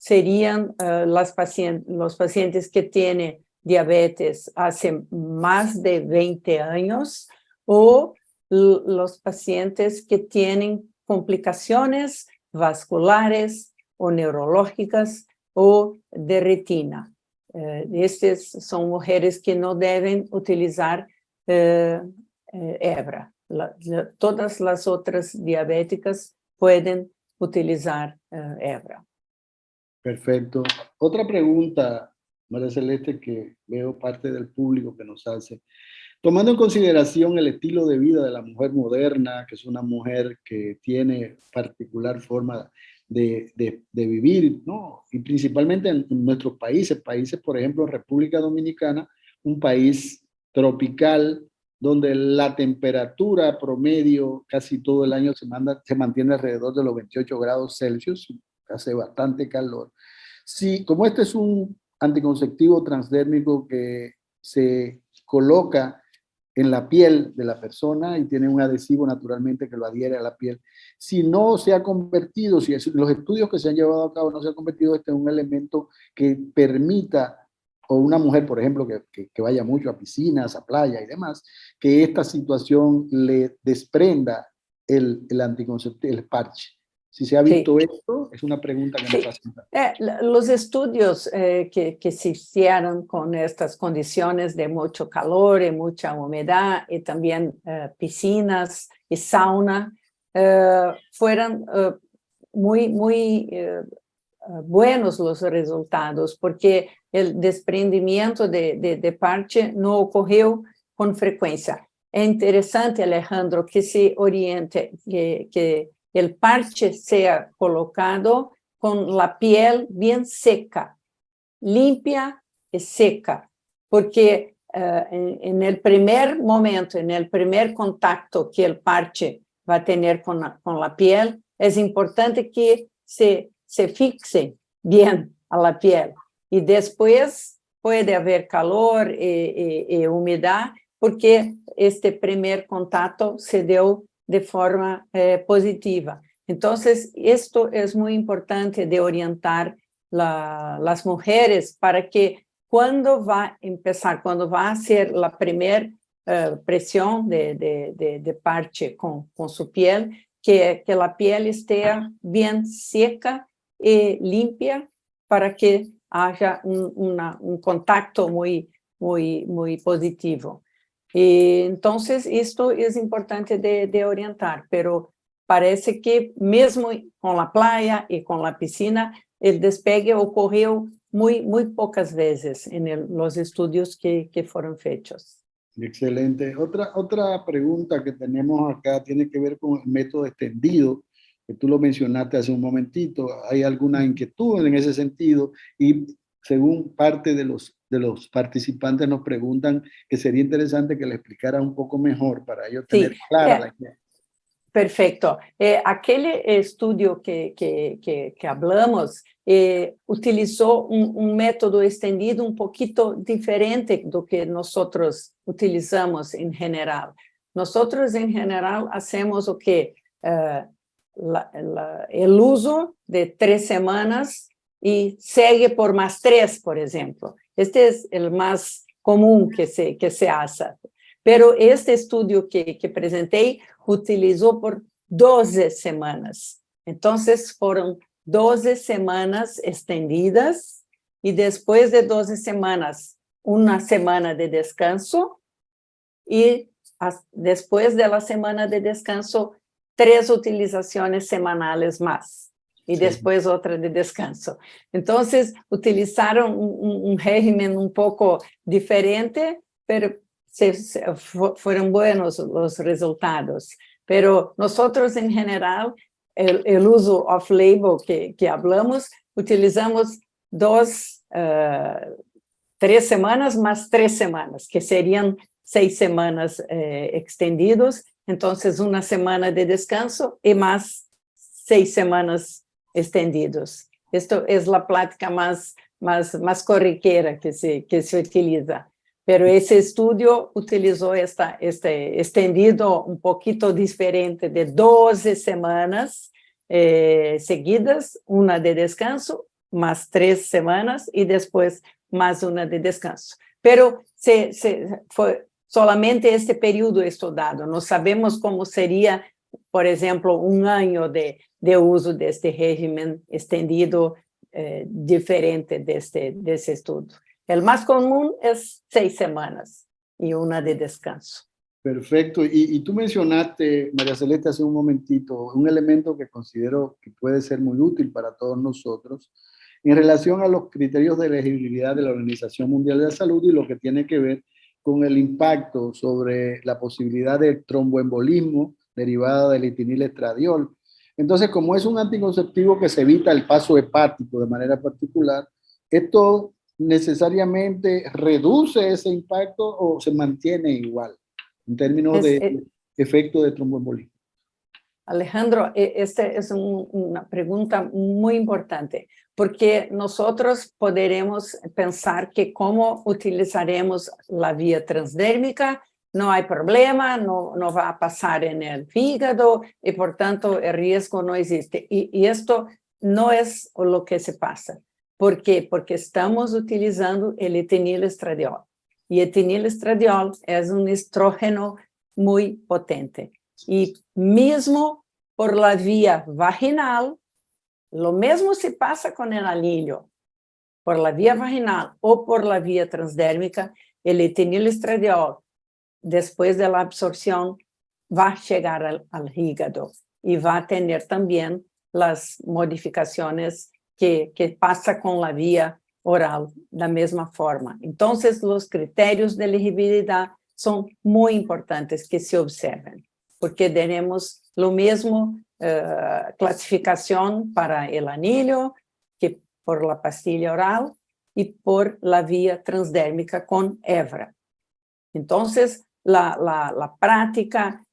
serían los pacientes que tienen diabetes hace más de 20 años o los pacientes que tienen complicaciones vasculares o neurológicas o de retina. Estas son mujeres que no deben utilizar hebra. Todas las otras diabéticas pueden utilizar hebra. Perfecto. Otra pregunta, María Celeste, que veo parte del público que nos hace. Tomando en consideración el estilo de vida de la mujer moderna, que es una mujer que tiene particular forma de vivir, ¿no? Y principalmente en nuestros países, por ejemplo, República Dominicana, un país tropical, donde la temperatura promedio casi todo el año se mantiene alrededor de los 28 grados Celsius, hace bastante calor. Sí, como este es un anticonceptivo transdérmico que se coloca en la piel de la persona y tiene un adhesivo naturalmente que lo adhiere a la piel. Si no se ha convertido, si los estudios que se han llevado a cabo no se han convertido en un elemento que permita, o una mujer, por ejemplo, que vaya mucho a piscinas, a playa y demás, que esta situación le desprenda el anticonceptivo, el parche. Si se ha visto esto, es una pregunta que nos hacen. Los estudios que se hicieron con estas condiciones de mucho calor y mucha humedad y también piscinas y sauna fueron muy buenos los resultados porque el desprendimiento de parche no ocurrió con frecuencia. Es interesante, Alejandro, que se oriente que el parche sea colocado con la piel bien seca, limpia y seca, porque en el primer momento, en el primer contacto que el parche va a tener con la piel, es importante que se fixe bien a la piel. Y después puede haber calor y humedad, porque este primer contacto se dio de forma positiva. Entonces, esto es muy importante de orientar las mujeres para que cuando va a empezar, cuando va a hacer la primera presión de parche con su piel, que la piel esté bien seca y limpia para que haya un contacto muy positivo. Entonces, esto es importante de orientar, pero parece que mesmo con la playa y con la piscina, el despegue ocurrió muy pocas veces en los estudios que fueron hechos. Excelente. Otra pregunta que tenemos acá tiene que ver con el método extendido, que tú lo mencionaste hace un momentito. ¿Hay alguna inquietud en ese sentido? Y según parte de los participantes nos preguntan que sería interesante que le explicara un poco mejor para ellos tener clara la idea. Perfecto. Aquel estudio que hablamos utilizó un método extendido un poquito diferente do que nosotros utilizamos en general. Nosotros en general hacemos o que el uso de 3 semanas y sigue por más 3, por ejemplo. Este es el más común que se hace. Pero este estudio que presentei utilizó por 12 semanas. Entonces, fueron 12 semanas extendidas y después de 12 semanas, una semana de descanso y después de la semana de descanso, 3 utilizaciones semanales más y después otra de descanso. Entonces, utilizaron un régimen un poco diferente, pero fueron buenos los resultados. Pero nosotros en general, el uso off-label que hablamos, utilizamos 3 semanas más 3 semanas, que serían 6 semanas extendidos. Entonces, una semana de descanso y más 6 semanas extendidos. Esto es la práctica más corriquera que se utiliza. Pero ese estudio utilizó este extendido un poquito diferente de 12 semanas seguidas, una de descanso más 3 semanas y después más una de descanso. Pero fue solamente este periodo estudado. No sabemos cómo sería, por ejemplo, un año de uso de este régimen extendido diferente de ese estudio. El más común es 6 semanas y una de descanso. Perfecto. Y tú mencionaste, María Celeste, hace un momentito, un elemento que considero que puede ser muy útil para todos nosotros en relación a los criterios de elegibilidad de la Organización Mundial de la Salud y lo que tiene que ver con el impacto sobre la posibilidad de tromboembolismo derivada del etinilestradiol. Entonces, como es un anticonceptivo que se evita el paso hepático de manera particular, ¿esto necesariamente reduce ese impacto o se mantiene igual en términos de efecto de tromboembolismo? Alejandro, esta es una pregunta muy importante, porque nosotros podremos pensar que como utilizaremos la vía transdérmica, no hay problema, no va a pasar en el hígado y por tanto el riesgo no existe. Y esto no es lo que se pasa. ¿Por qué? Porque estamos utilizando el etinilestradiol. Y etinilestradiol es un estrógeno muy potente. Y mismo por la vía vaginal, lo mismo se pasa con el anillo. Por la vía vaginal o por la vía transdérmica, el etinilestradiol, después de la absorción, va a llegar al hígado y va a tener también las modificaciones que pasa con la vía oral de la misma forma. Entonces, los criterios de elegibilidad son muy importantes que se observen, porque tenemos lo mismo clasificación para el anillo que por la pastilla oral y por la vía transdérmica con Evra. Entonces, la práctica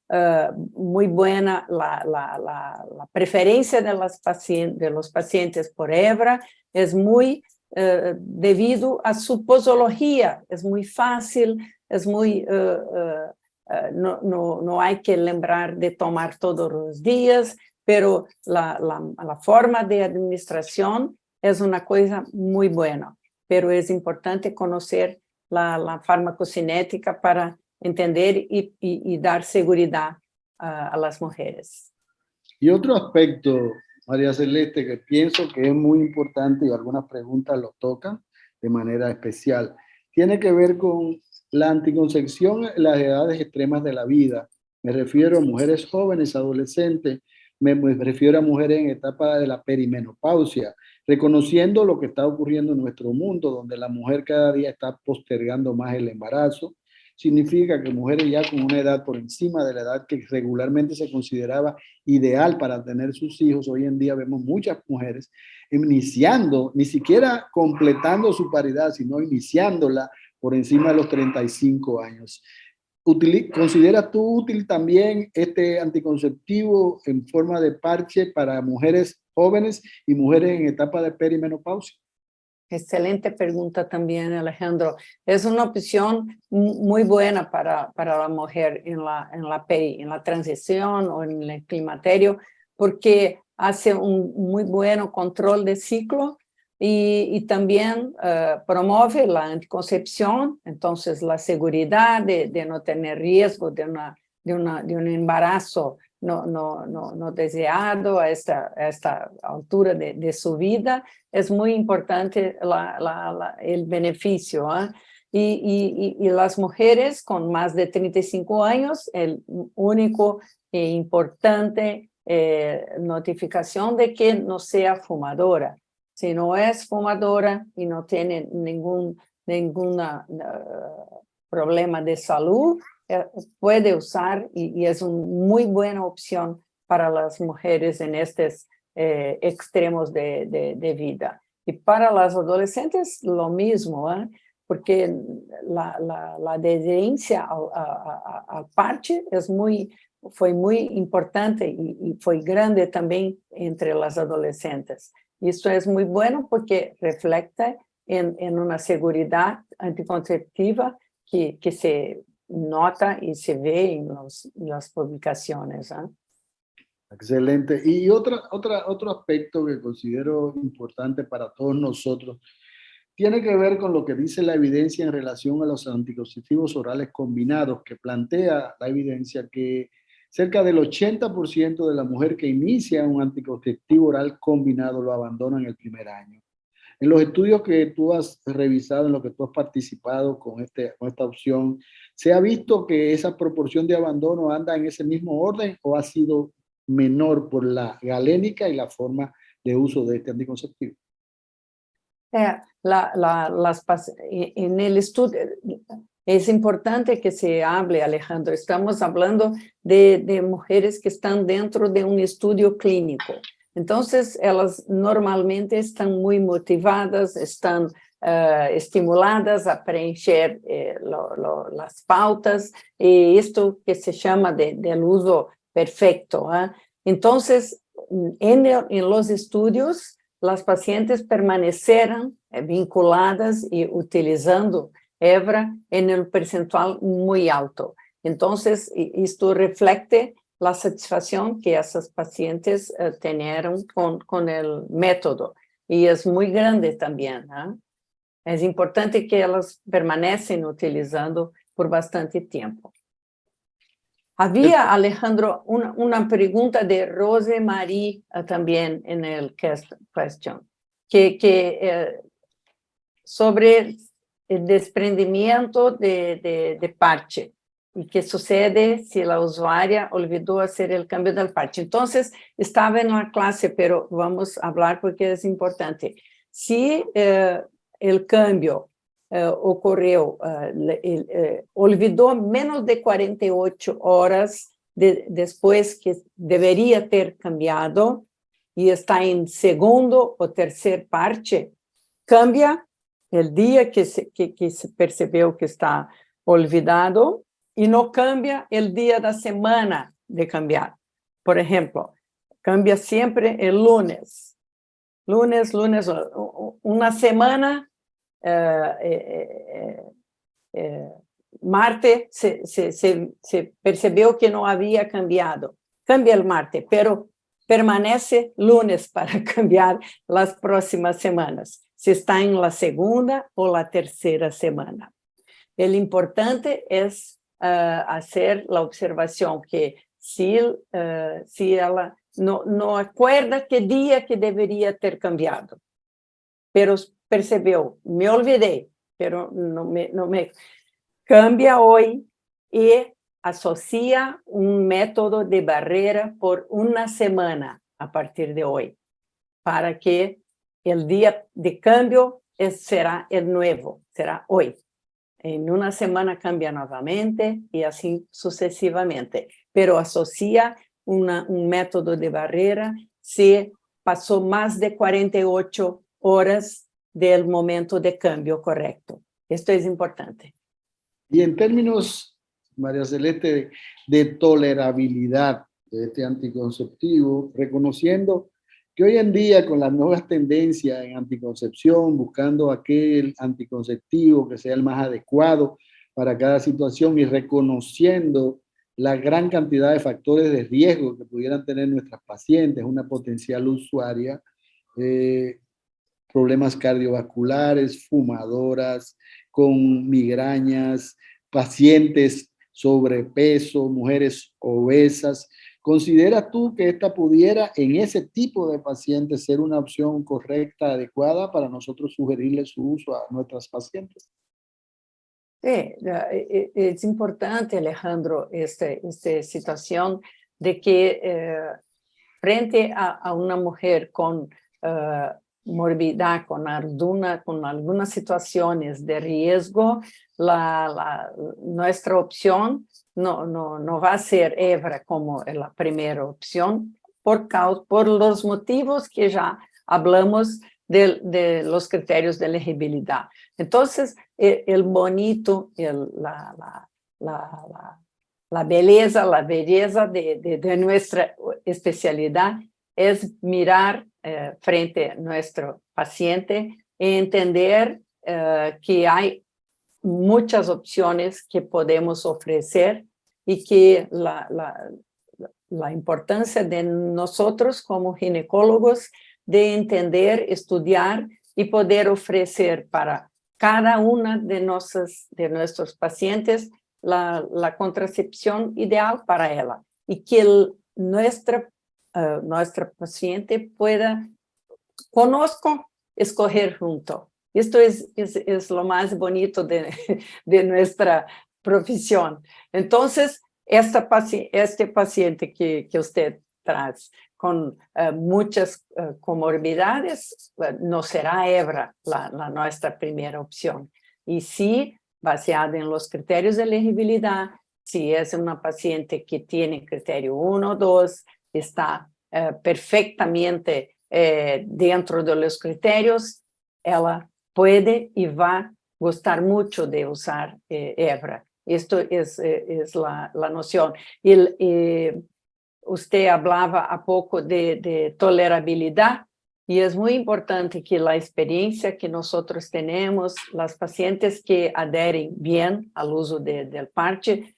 muy buena, la preferencia de los pacientes por Evra es muy debido a su posología, es muy fácil, es muy... no hay que lembrar de tomar todos los días, pero la forma de administración es una cosa muy buena, pero es importante conocer la farmacocinética para entender y dar seguridad a las mujeres. Y otro aspecto, María Celeste, que pienso que es muy importante y algunas preguntas lo tocan de manera especial, tiene que ver con la anticoncepción en las edades extremas de la vida. Me refiero a mujeres jóvenes, adolescentes, me refiero a mujeres en etapa de la perimenopausia, reconociendo lo que está ocurriendo en nuestro mundo, donde la mujer cada día está postergando más el embarazo. Significa que mujeres ya con una edad por encima de la edad que regularmente se consideraba ideal para tener sus hijos, hoy en día vemos muchas mujeres iniciando, ni siquiera completando su paridad, sino iniciándola por encima de los 35 años. ¿Consideras tú útil también este anticonceptivo en forma de parche para mujeres jóvenes y mujeres en etapa de perimenopausia? Excelente pregunta también, Alejandro. Es una opción muy buena para la mujer en la transición o en el climaterio, porque hace un muy buen control de ciclo y también promueve la anticoncepción, entonces la seguridad de no tener riesgo de un embarazo no deseado a esta altura de su vida. Es muy importante el beneficio. Y las mujeres con más de 35 años, el único e importante notificación de que no sea fumadora. Si no es fumadora y no tiene ningún problema de salud, puede usar y es una muy buena opción para las mujeres en estos extremos de vida. Y para las adolescentes lo mismo, porque la adherencia al parche fue muy importante y fue grande también entre las adolescentes. Y esto es muy bueno porque refleja en una seguridad anticonceptiva que se nota y se ve en las publicaciones. Excelente. Y otro aspecto que considero importante para todos nosotros tiene que ver con lo que dice la evidencia en relación a los anticonceptivos orales combinados, que plantea la evidencia que cerca del 80% de la mujer que inicia un anticonceptivo oral combinado lo abandona en el primer año. En los estudios que tú has revisado, en los que tú has participado con esta opción, ¿se ha visto que esa proporción de abandono anda en ese mismo orden o ha sido menor por la galénica y la forma de uso de este anticonceptivo? En el estudio, es importante que se hable, Alejandro, estamos hablando de mujeres que están dentro de un estudio clínico. Entonces, elas normalmente estão muito motivadas, estão estimuladas a preencher as pautas, e isto que se chama del uso perfecto. Então, em los estudios, as pacientes permaneceram vinculadas e utilizando Evra em um percentual muito alto. Então, isto reflete a satisfação que essas pacientes tiveram com o método. E é muito grande também. É importante que elas permanecem utilizando por bastante tempo. Havia, Alejandro, uma pergunta de Rose Marie também no question, sobre o desprendimento de parte. E que sucede se a usuária olvidou fazer o cambio da parte. Então, estava na classe, pero vamos falar porque é importante. Se o cambio ocorreu, olvidou menos de 48 horas depois que deveria ter cambiado e está em segundo ou terceira parte, cambia o dia que se percebeu que está olvidado e não cambia o dia da semana de cambiar. Por exemplo, cambia sempre o lunes. Lunes, uma semana, martes, se percebeu que não havia cambiado. Cambia o martes, pero permanece lunes para cambiar as próximas semanas. Se está em la segunda ou la terceira semana. O importante é fazer a observação que se ela não acorda que dia que deveria ter cambiado, pero percebeu, me olvidei, pero não me cambia hoje e associa método de barreira por uma semana a partir de hoje, para que o dia de cambio será o novo, será hoje. En una semana cambia nuevamente y así sucesivamente, pero asocia un método de barrera si pasó más de 48 horas del momento de cambio correcto. Esto es importante. Y en términos, María Celeste, de tolerabilidad de este anticonceptivo, reconociendo que hoy en día con las nuevas tendencias en anticoncepción, buscando aquel anticonceptivo que sea el más adecuado para cada situación y reconociendo la gran cantidad de factores de riesgo que pudieran tener nuestras pacientes, una potencial usuaria, problemas cardiovasculares, fumadoras, con migrañas, pacientes sobrepeso, mujeres obesas. ¿Consideras tú que esta pudiera en ese tipo de pacientes ser una opción correcta, adecuada para nosotros sugerirle su uso a nuestras pacientes? Sí, es importante, Alejandro, esta situación de que frente a una mujer con morbidad, con algunas situaciones de riesgo, nuestra opción no va a ser Evra como la primera opción por los motivos que ya hablamos de los criterios de elegibilidad. Entonces, el bonito, la belleza de nuestra especialidad es mirar frente a nuestro paciente e entender que hay muchas opciones que podemos ofrecer y que la importancia de nosotros como ginecólogos de entender, estudiar y poder ofrecer para cada una de nuestros pacientes la contracepción ideal para ella y que nuestra paciente pueda, escoger junto. Esto es lo más bonito de nuestra profesión. Entonces, este paciente que usted trae con muchas comorbidades, no será hebra nuestra primera opción. Y sí, baseada en los criterios de elegibilidad, si es una paciente que tiene criterio 1 o 2, está perfectamente dentro de los criterios, ela puede y va a gustar mucho de usar hebra. Esto es la noción. Y usted hablaba a poco de tolerabilidad, y es muy importante que la experiencia que nosotros tenemos, las pacientes que adhieren bien al uso del parche,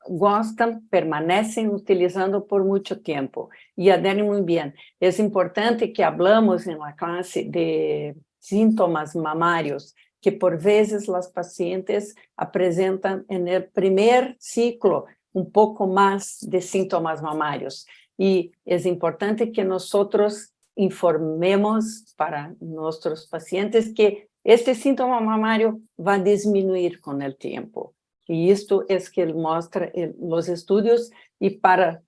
gostam, permanecem utilizando por muito tempo e aderem muito bem. É importante que hablamos na classe de síntomas mamários, que por vezes as pacientes apresentam no primeiro ciclo pouco mais de síntomas mamários. E é importante que nós informemos para nossos pacientes que este síntoma mamário vai diminuir com o tempo. Y esto es que muestra los estudios, y para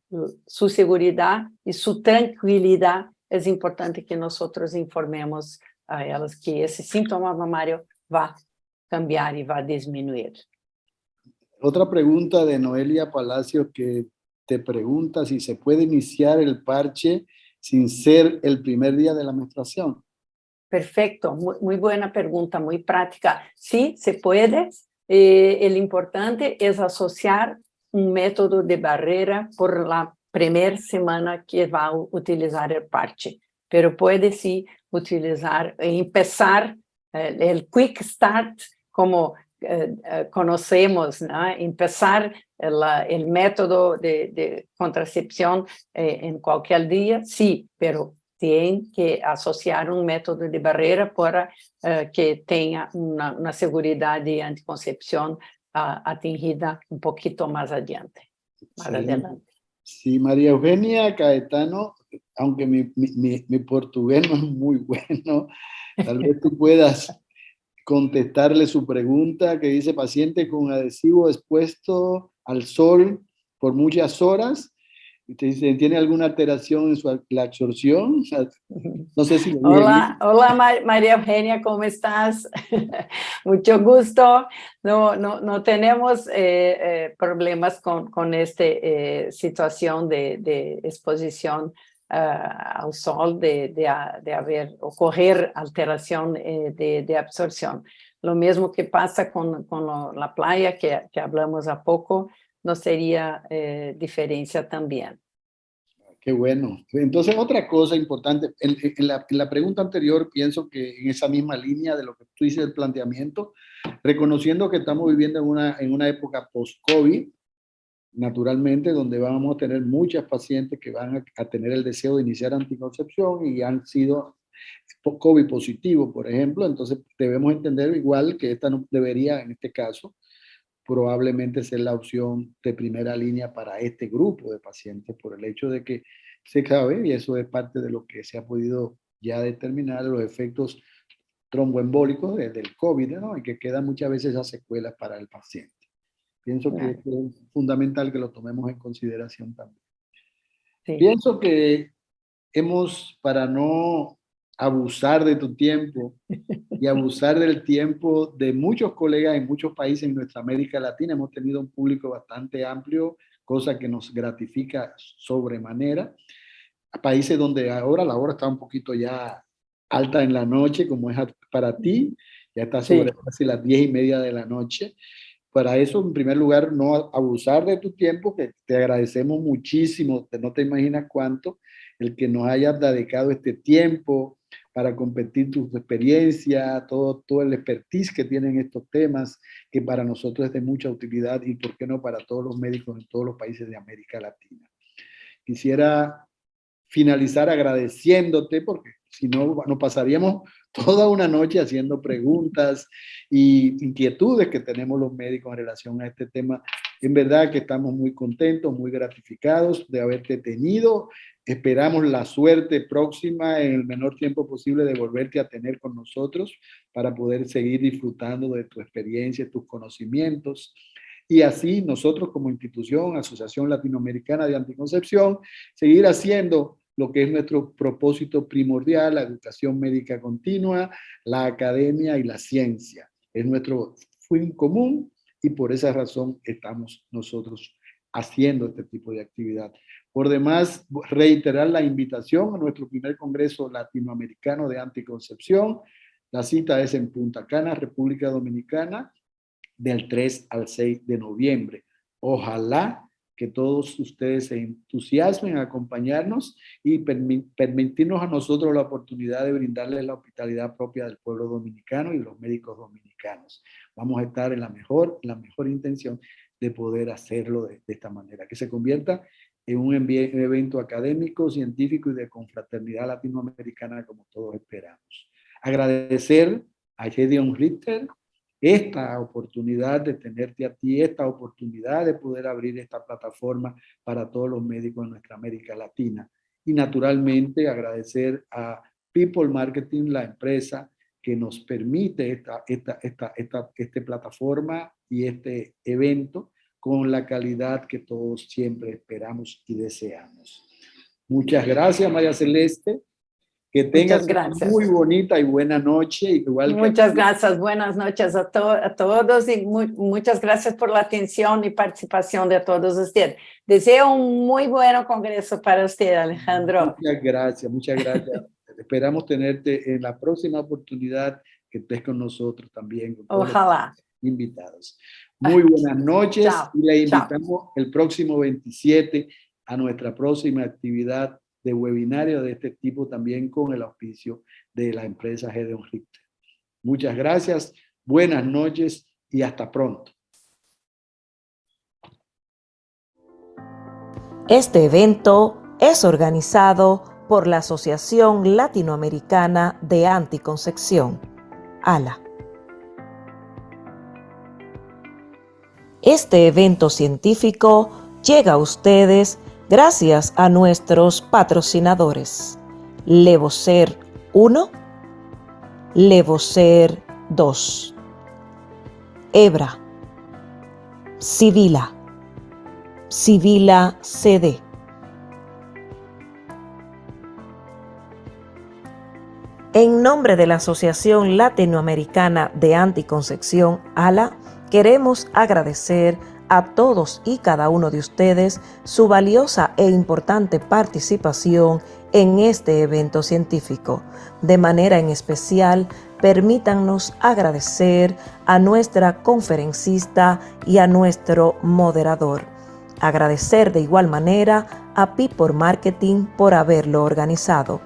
su seguridad y su tranquilidad es importante que nosotros informemos a ellas que ese síntoma mamario va a cambiar y va a disminuir. Otra pregunta de Noelia Palacio, que te pregunta si se puede iniciar el parche sin ser el primer día de la menstruación. Perfecto, muy buena pregunta, muy práctica. Sí, se puede. El importante es asociar un método de barrera por la primera semana que va a utilizar el parche, pero puede sí utilizar, empezar el quick start, como conocemos, ¿no? Empezar el método de contracepción en cualquier día, sí, pero tem que associar um método de barreira para que tenha uma segurança de anticoncepção atingida pouquinho mais adiante. Sí, María Eugenia Caetano, aunque mi portugués no es muy bueno, tal vez tú puedas contestarle su pregunta que dice: paciente con adhesivo expuesto al sol por muchas horas. Y te dice, ¿tiene alguna alteración en la absorción? No sé si... Hola, María Eugenia, ¿cómo estás? Mucho gusto. No tenemos problemas con esta situación de exposición al sol, de ocurrir alteración de absorción. Lo mismo que pasa con la playa, que hablamos a poco, no sería diferencia también. Qué bueno. Entonces, otra cosa importante, en la pregunta anterior, pienso que en esa misma línea de lo que tú dices del planteamiento, reconociendo que estamos viviendo en una época post-COVID, naturalmente, donde vamos a tener muchas pacientes que van a tener el deseo de iniciar anticoncepción y han sido COVID positivo, por ejemplo. Entonces, debemos entender igual que esta no debería, en este caso, probablemente ser la opción de primera línea para este grupo de pacientes, por el hecho de que se sabe, y eso es parte de lo que se ha podido ya determinar, los efectos tromboembólicos del COVID, ¿no? Y que quedan muchas veces esas secuelas para el paciente. Pienso que es fundamental que lo tomemos en consideración también. Sí. Pienso que para no abusar de tu tiempo y abusar del tiempo de muchos colegas en muchos países en nuestra América Latina, hemos tenido un público bastante amplio, cosa que nos gratifica sobremanera. A países donde ahora la hora está un poquito ya alta en la noche, como es para ti, ya está sobre casi las 10:30 de la noche. Para eso, en primer lugar, no abusar de tu tiempo, que te agradecemos muchísimo, no te imaginas cuánto, el que nos hayas dedicado este tiempo para compartir tu experiencia, todo el expertise que tienen estos temas, que para nosotros es de mucha utilidad y, ¿por qué no, para todos los médicos en todos los países de América Latina? quisiera finalizar agradeciéndote, porque si no, nos pasaríamos toda una noche haciendo preguntas y inquietudes que tenemos los médicos en relación a este tema. En verdad que estamos muy contentos, muy gratificados de haberte tenido. Esperamos la suerte próxima en el menor tiempo posible de volverte a tener con nosotros para poder seguir disfrutando de tu experiencia, tus conocimientos. Y así nosotros como institución, Asociación Latinoamericana de Anticoncepción, seguir haciendo lo que es nuestro propósito primordial, la educación médica continua, la academia y la ciencia. Es nuestro fin común y por esa razón estamos nosotros haciendo este tipo de actividad. Por demás, reiterar la invitación a nuestro primer Congreso Latinoamericano de Anticoncepción. La cita es en Punta Cana, República Dominicana, del 3 al 6 de noviembre. Ojalá que todos ustedes se entusiasmen a acompañarnos y permitirnos a nosotros la oportunidad de brindarles la hospitalidad propia del pueblo dominicano y de los médicos dominicanos. Vamos a estar en la mejor intención de poder hacerlo de esta manera, que se convierta en un evento académico, científico y de confraternidad latinoamericana como todos esperamos. Agradecer a Gedeon Richter esta oportunidad de tenerte a ti, esta oportunidad de poder abrir esta plataforma para todos los médicos de nuestra América Latina. Y naturalmente agradecer a People Marketing, la empresa que nos permite esta plataforma y este evento con la calidad que todos siempre esperamos y deseamos. Muchas gracias, María Celeste. Que tengas una muy bonita y buena noche. Igual muchas gracias, buenas noches a todos y muchas gracias por la atención y participación de todos ustedes. Deseo un muy buen congreso para usted, Alejandro. Muchas gracias, muchas gracias. Esperamos tenerte en la próxima oportunidad que estés con nosotros también. Con ojalá. Invitados. Muy buenas noches. Chao. Y le invitamos el próximo 27 a nuestra próxima actividad de webinario de este tipo también con el auspicio de la empresa Gedeon Richter. Muchas gracias, buenas noches y hasta pronto. Este evento es organizado por la Asociación Latinoamericana de Anticoncepción, ALA. Este evento científico llega a ustedes gracias a nuestros patrocinadores, Levocer 1, Levocer 2, Hebra, Sibila, Sibila CD. En nombre de la Asociación Latinoamericana de Anticoncepción, ALA, queremos agradecer a todos y cada uno de ustedes su valiosa e importante participación en este evento científico. De manera en especial, permítannos agradecer a nuestra conferencista y a nuestro moderador. Agradecer de igual manera a People Marketing por haberlo organizado.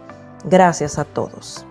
Gracias a todos.